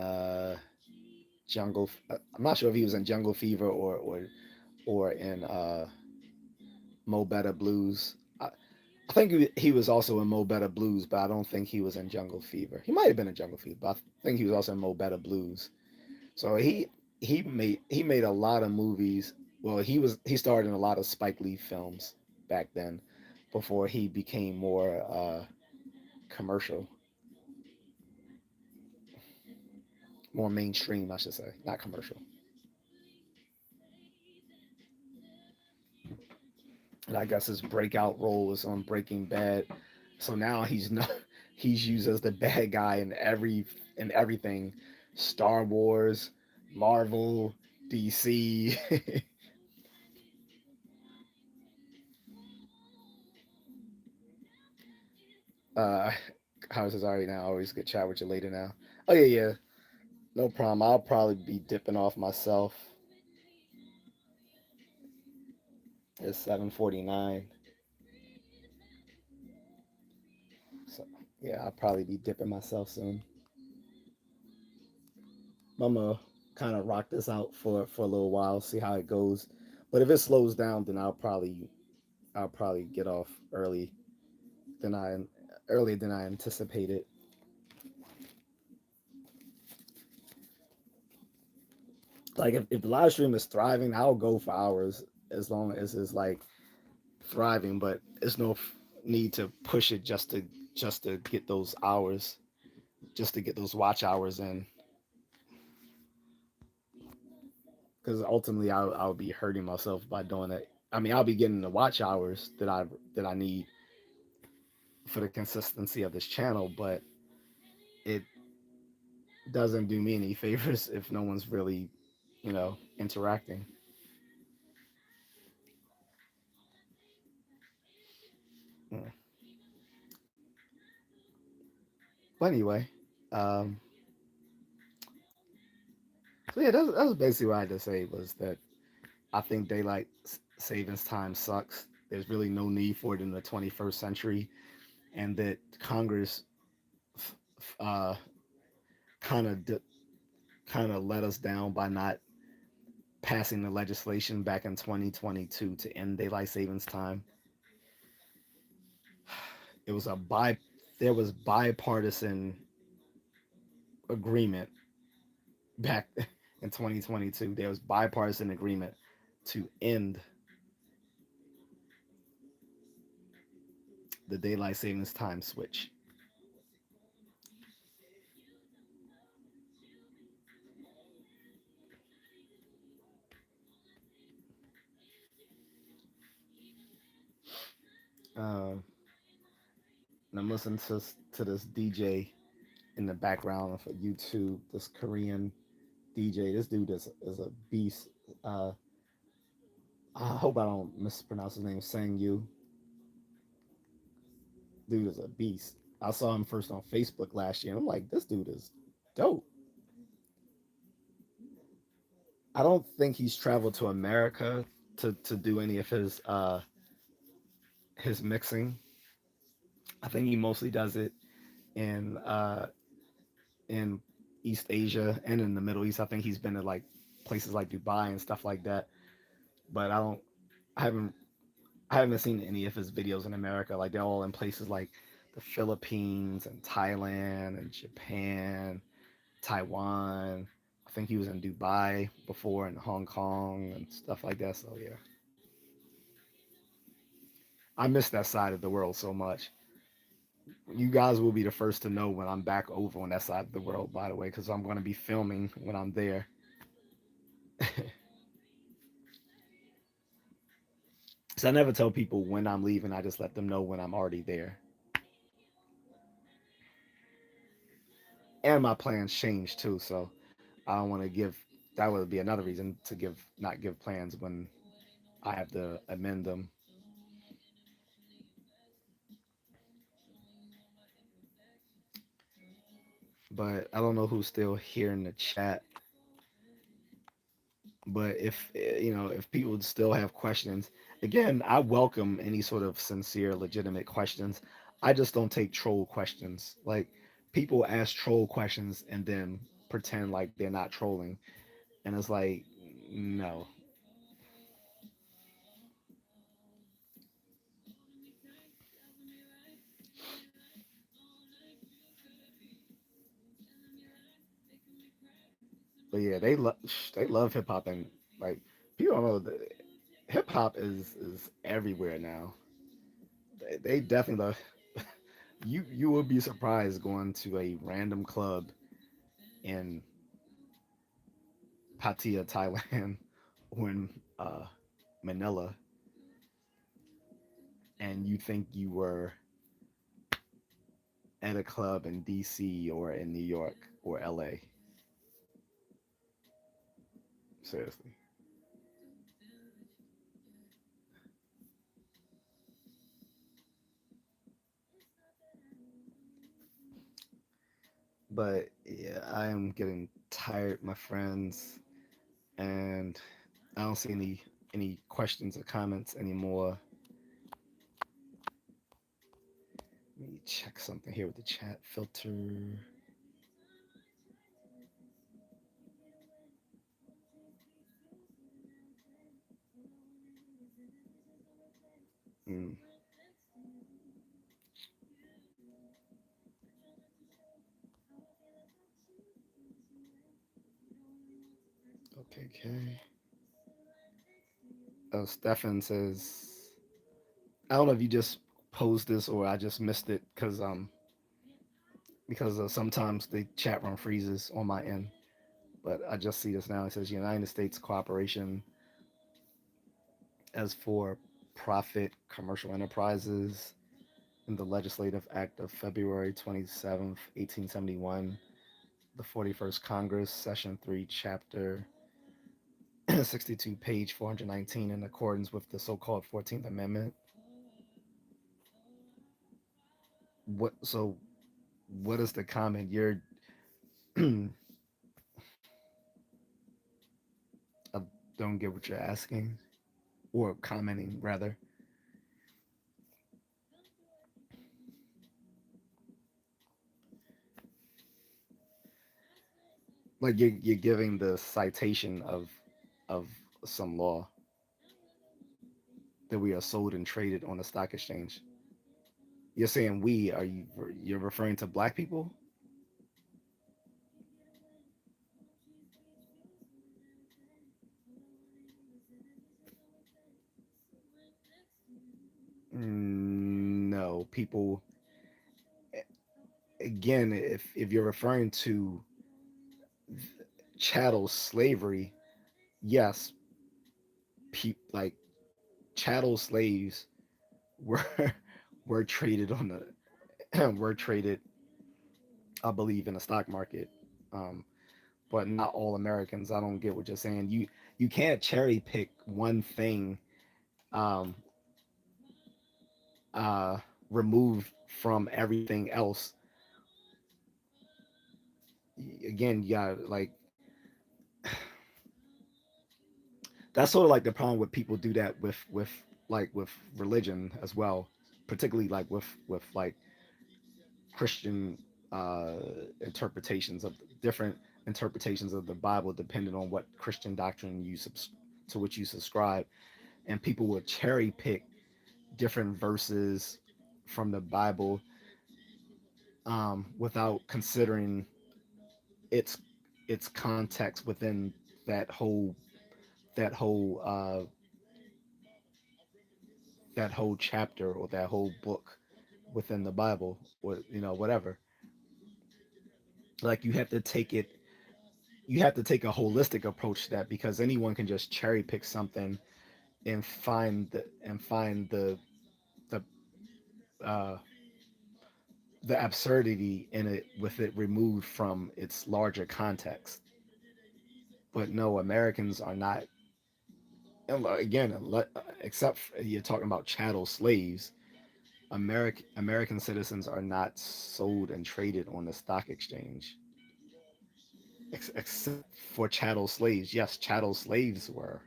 Jungle. I'm not sure if he was in Jungle Fever or in Mo Better Blues. I think he was also in Mo Better Blues, but I don't think he was in Jungle Fever. He might have been in Jungle Fever, but I think he was also in Mo Better Blues. So he made a lot of movies. Well, he starred in a lot of Spike Lee films back then, before he became more commercial, more mainstream, I should say, not commercial. And I guess his breakout role was on Breaking Bad. So now he's not he's used as the bad guy in everything, Star Wars, Marvel, DC. uh, how's this already now? I always get chat with you later now. Oh yeah, yeah, no problem. I'll probably be dipping off myself. It's 7:49, so yeah, I'll probably be dipping myself soon. I'm gonna kind of rock this out for a little while, see how it goes. But if it slows down, then I'll probably get off than I earlier than I anticipated. Like if the live stream is thriving, I'll go for hours as long as it's like thriving. But there's no need to push it just to get those hours, just to get those watch hours in. Because ultimately, I'll be hurting myself by doing it. I mean, I'll be getting the watch hours that I need for the consistency of this channel, but it doesn't do me any favors if no one's really, interacting. Mm. But anyway, um, so yeah, that's basically what I had to say, was that I think daylight savings time sucks. There's really no need for it in the 21st century, and that Congress uh, kind of kind of let us down by not passing the legislation back in 2022 to end daylight savings time. It was a bi There was bipartisan agreement back in 2022. There was bipartisan agreement to end the daylight savings time switch. Um, and I'm listening to this DJ in the background for YouTube. This Korean DJ. This dude is a beast. Uh, I hope I don't mispronounce his name. Sang Yu. Dude is a beast. I saw him first on Facebook last year, and I'm like, this dude is dope. I don't think he's traveled to America to do any of his mixing. I think he mostly does it in in East Asia and in the Middle East. I think he's been to like places like Dubai and stuff like that. But I haven't, I haven't seen any of his videos in America. Like they're all in places like the Philippines and Thailand and Japan, Taiwan. I think he was in Dubai before and Hong Kong and stuff like that. So yeah, I miss that side of the world so much. You guys will be the first to know when I'm back over on that side of the world, by the way, because I'm going to be filming when I'm there. So I never tell people when I'm leaving. I just let them know when I'm already there. And my plans change too, so I don't want to give. That would be another reason to give not give plans when I have to amend them. But I don't know who's still here in the chat. But if if people still have questions, again, I welcome any sort of sincere, legitimate questions. I just don't take troll questions. Like people ask troll questions and then pretend like they're not trolling, and it's like no. But yeah, they love hip hop, and like people don't know that hip hop is everywhere now. They definitely love. You will be surprised going to a random club in Pattaya, Thailand, or in Manila, and you think you were at a club in DC or in New York or LA. Seriously. But yeah, I am getting tired, my friends, and I don't see any questions or comments anymore. Let me check something here with the chat filter. Mm, okay, okay. Stefan says, I don't know if you just posed this or I just missed it because sometimes the chat room freezes on my end. But I just see this now. It says United States cooperation as for profit commercial enterprises in the Legislative Act of February 27th, 1871, the 41st Congress, Session 3, Chapter 62, page 419, in accordance with the so called 14th Amendment. So what is the comment? I don't get what you're asking or commenting, rather. Like you're giving the citation of some law that we are sold and traded on the stock exchange. You're saying we are you're referring to black people? No, people. Again, if you're referring to chattel slavery, yes, like chattel slaves were were traded on the were traded, I believe, in the stock market. Um, but not all Americans. I don't get what you're saying. You can't cherry pick one thing um, uh, removed from everything else. Again, you got like that's sort of like the problem with people do that with religion as well, particularly like with like Christian uh, interpretations of different interpretations of the Bible depending on what Christian doctrine to which you subscribe, and people will cherry pick different verses from the Bible without considering its its context within that whole that whole uh, that whole chapter or that whole book within the Bible, or whatever. Like you have to take a holistic approach to that, because anyone can just cherry pick something and find the uh, the absurdity in it with it removed from its larger context. But no, Americans are not. Again, except you're talking about chattel slaves. American citizens are not sold and traded on the stock exchange, except for chattel slaves. Yes, chattel slaves were.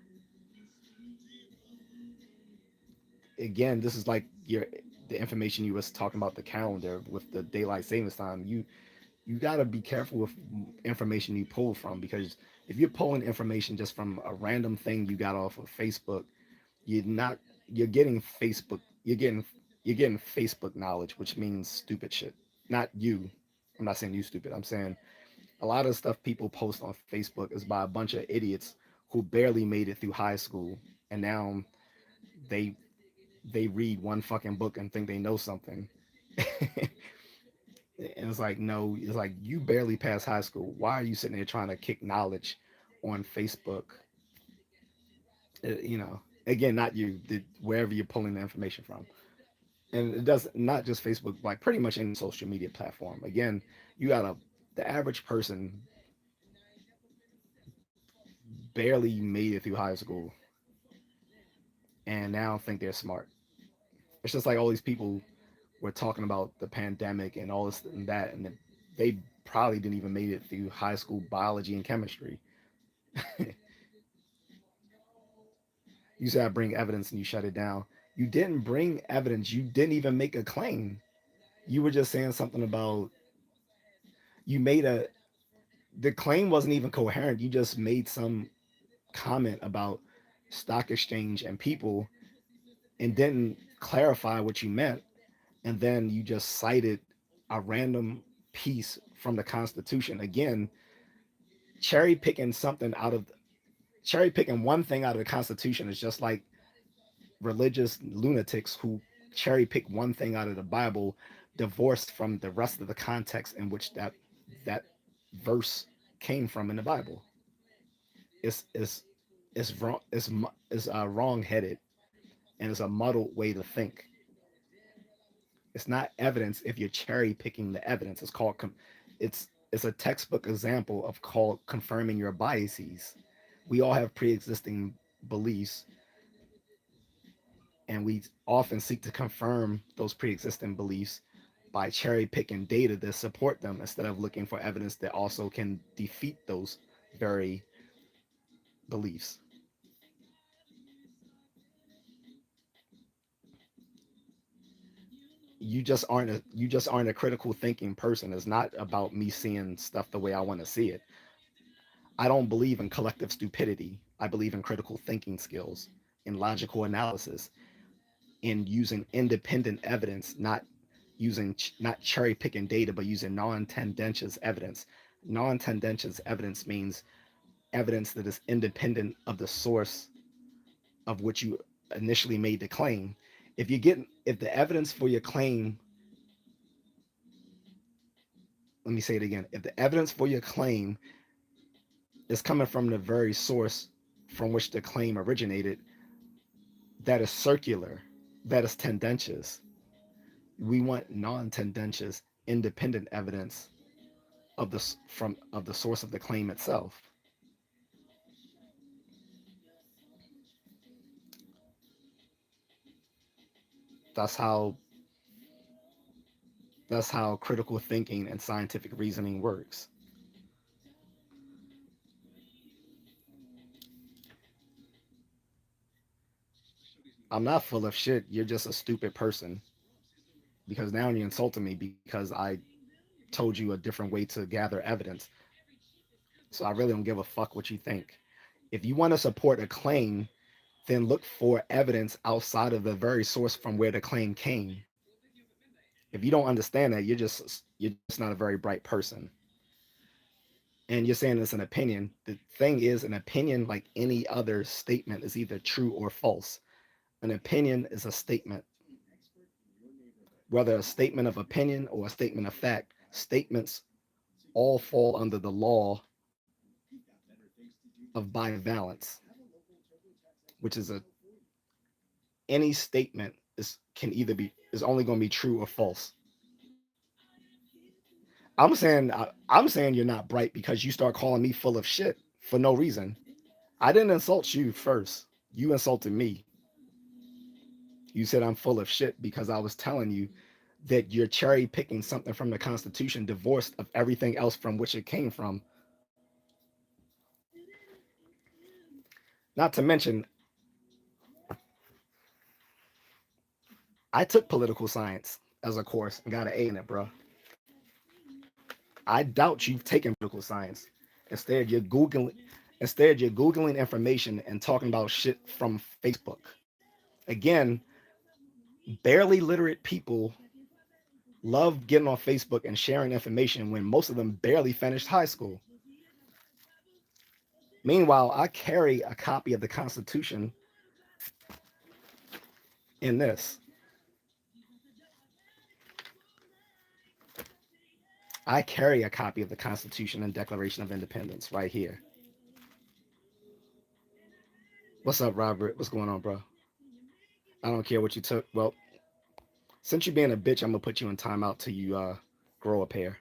Again, this is like the information you was talking about, the calendar with the daylight savings time. You got to be careful with information you pull from, because if you're pulling information just from a random thing you got off of Facebook, you're not you're getting Facebook you're getting Facebook knowledge, which means stupid shit. Not you. I'm not saying you stupid. I'm saying a lot of stuff people post on Facebook is by a bunch of idiots who barely made it through high school, and now they they read one fucking book and think they know something. And it's like, no, it's like, you barely passed high school. Why are you sitting there trying to kick knowledge on Facebook? Again, not you, wherever you're pulling the information from. And it does not just Facebook, like pretty much any social media platform. Again, you got the average person barely made it through high school and now think they're smart. It's just like all these people were talking about the pandemic and all this and that, and they probably didn't even made it through high school biology and chemistry. You said I bring evidence and you shut it down. You didn't bring evidence. You didn't even make a claim. You were just saying something about you made a the claim wasn't even coherent. You just made some comment about stock exchange and people and didn't clarify what you meant, and then you just cited a random piece from the Constitution. Again, cherry picking something out of cherry picking one thing out of the Constitution is just like religious lunatics who cherry pick one thing out of the Bible, divorced from the rest of the context in which that verse came from in the Bible. It's wrong. It's wrong headed, and it's a muddled way to think. It's not evidence if you're cherry picking the evidence. It's a textbook example of called confirming your biases. We all have pre-existing beliefs, and we often seek to confirm those pre-existing beliefs by cherry picking data to support them instead of looking for evidence that also can defeat those very beliefs. You just aren't a critical thinking person. It's not about me seeing stuff the way I want to see it. I don't believe in collective stupidity. I believe in critical thinking skills, in logical analysis, in using independent evidence, not cherry picking data, but using non-tendentious evidence. Non-tendentious evidence means evidence that is independent of the source of which you initially made the claim. If the evidence for your claim, let me say it again, if the evidence for your claim is coming from the very source from which the claim originated, that is circular, that is tendentious. We want non-tendentious, independent evidence of the source of the claim itself. That's how that's how critical thinking and scientific reasoning works. I'm not full of shit. You're just a stupid person, because now you're insulting me because I told you a different way to gather evidence. So I really don't give a fuck what you think. If you want to support a claim, then look for evidence outside of the very source from where the claim came. If you don't understand that, you're just not a very bright person. And you're saying it's an opinion. The thing is, an opinion, like any other statement, is either true or false. An opinion is a statement, whether a statement of opinion or a statement of fact. Statements all fall under the law of bivalence, which is a any statement is only going to be true or false. I'm saying you're not bright because you start calling me full of shit for no reason. I didn't insult you first. You insulted me. You said I'm full of shit because I was telling you that you're cherry picking something from the Constitution divorced of everything else from which it came from. Not to mention, I took political science as a course and got an A in it, bro. I doubt you've taken political science. Instead, you're googling. Instead, you're googling information and talking about shit from Facebook. Again, barely literate people love getting on Facebook and sharing information when most of them barely finished high school. Meanwhile, I carry a copy of the Constitution in this. I carry a copy of the Constitution and Declaration of Independence right here. What's up, Robert? What's going on, bro? I don't care what you took. Well, since you're being a bitch, I'm gonna put you in timeout till you grow a pair.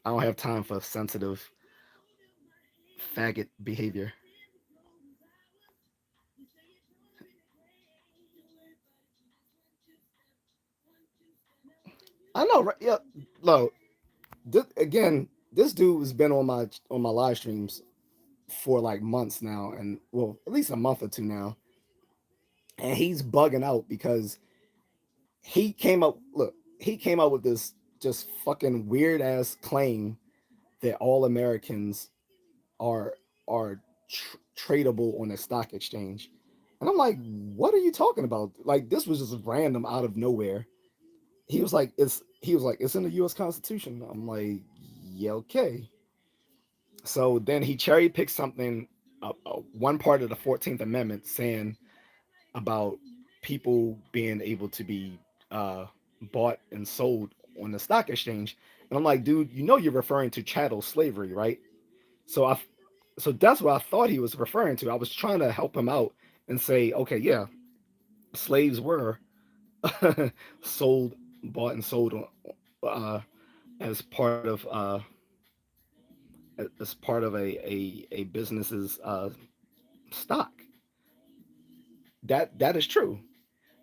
I don't have time for sensitive faggot behavior. I know, right? Yeah, look. Again, this dude has been on my live streams for like months now, and well, at least a month or two now, and he's bugging out because he came up. Look, he came up with this just fucking weird ass claim that all Americans are are tradable on the stock exchange, and I'm like, what are you talking about? Like this was just random out of nowhere. He was like it's in the U.S. Constitution. I'm like, yeah, okay. So then he cherry picked something, one part of the 14th Amendment saying about people being able to be uh, bought and sold on the stock exchange. And I'm like, dude, you know you're referring to chattel slavery, right? So so that's what I thought he was referring to. I was trying to help him out and say, okay, yeah, slaves were sold, bought and sold uh, as part of a business's stock. That is true.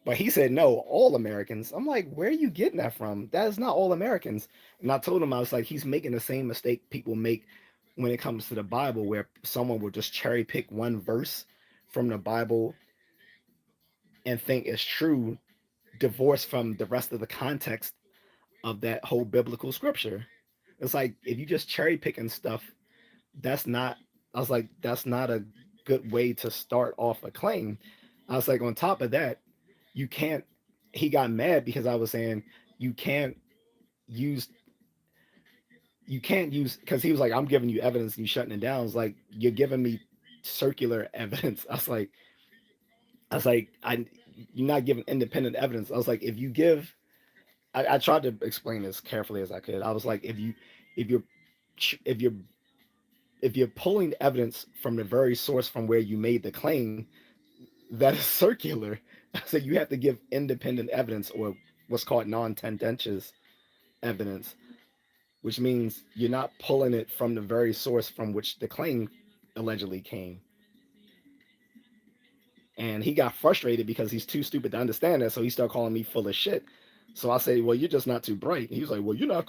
But he said no, all Americans. I'm like, where are you getting that from? That is not all Americans. And I told him I was like, he's making the same mistake people make when it comes to the Bible, where someone will just cherry pick one verse from the Bible and think it's true, divorced from the rest of the context of that whole biblical scripture. It's like if you just cherry picking stuff, that's not. I was like, that's not a good way to start off a claim. I was like, on top of that, you can't. He got mad because I was saying you can't use you can't use because he was like, I'm giving you evidence and you shutting it down. I was like, you're giving me circular evidence. I was like, you're not giving independent evidence. I was like, if you give, I tried to explain this carefully as I could. I was like, if you're if you're if you're pulling evidence from the very source from where you made the claim, that is circular. So you have to give independent evidence or what's called non-tendentious evidence, which means you're not pulling it from the very source from which the claim allegedly came. And he got frustrated because he's too stupid to understand that, so he started calling me full of shit. So I say, well, you're just not too bright. And he was like, well, you're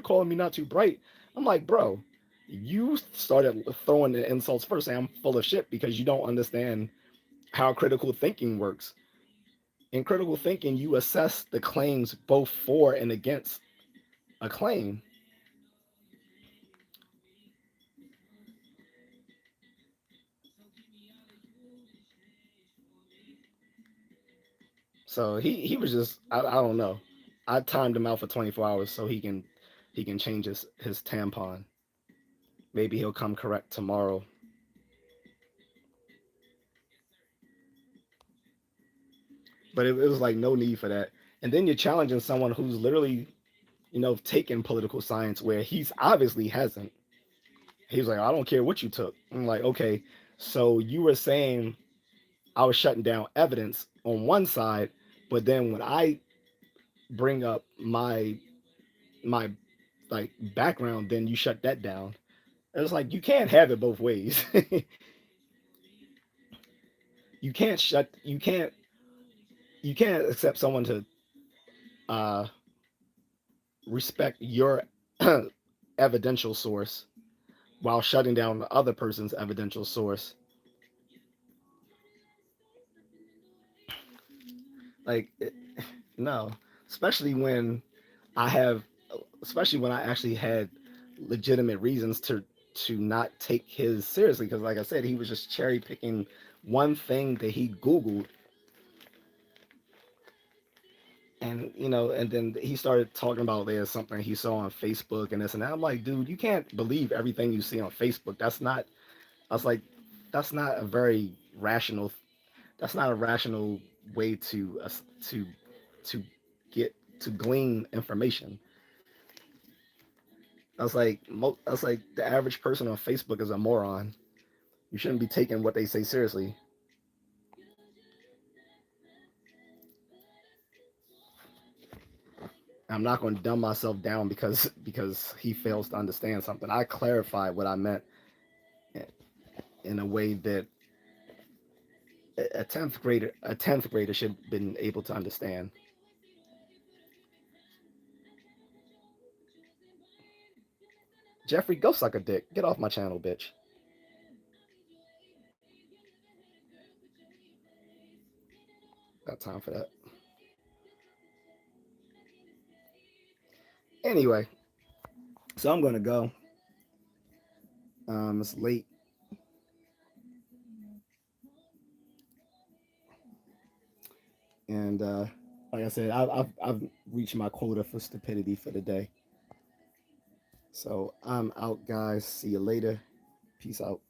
calling me not too bright. I'm like, bro, you started throwing the insults first, saying I'm full of shit because you don't understand how critical thinking works. In critical thinking, you assess the claims both for and against a claim. So he was just I don't know. I timed him out for 24 hours so he can change his tampon. Maybe he'll come correct tomorrow. But it was like no need for that. And then you're challenging someone who's literally, taken political science where he's obviously hasn't. He was like, I don't care what you took. I'm like, okay, so you were saying I was shutting down evidence on one side, but then when I bring up my like background, then you shut that down. It's like you can't have it both ways. You can't accept someone to uh, respect your evidential source while shutting down the other person's evidential source. Like no, especially when I have, especially when I actually had legitimate reasons to not take his seriously. Because like I said, he was just cherry picking one thing that he Googled, and then he started talking about there's something he saw on Facebook and this and that. I'm like, dude, you can't believe everything you see on Facebook. That's not. I was like, that's not a very rational. That's not a rational way to to get to glean information. I was like, the average person on Facebook is a moron. You shouldn't be taking what they say seriously. I'm not going to dumb myself down because he fails to understand something. I clarified what I meant in a way that a tenth grader should have been able to understand. Jeffrey, go suck a dick. Get off my channel, bitch. Got time for that. Anyway, so I'm gonna go. It's late, and like I said, I've reached my quota for stupidity for the day. So I'm out, guys. See you later. Peace out.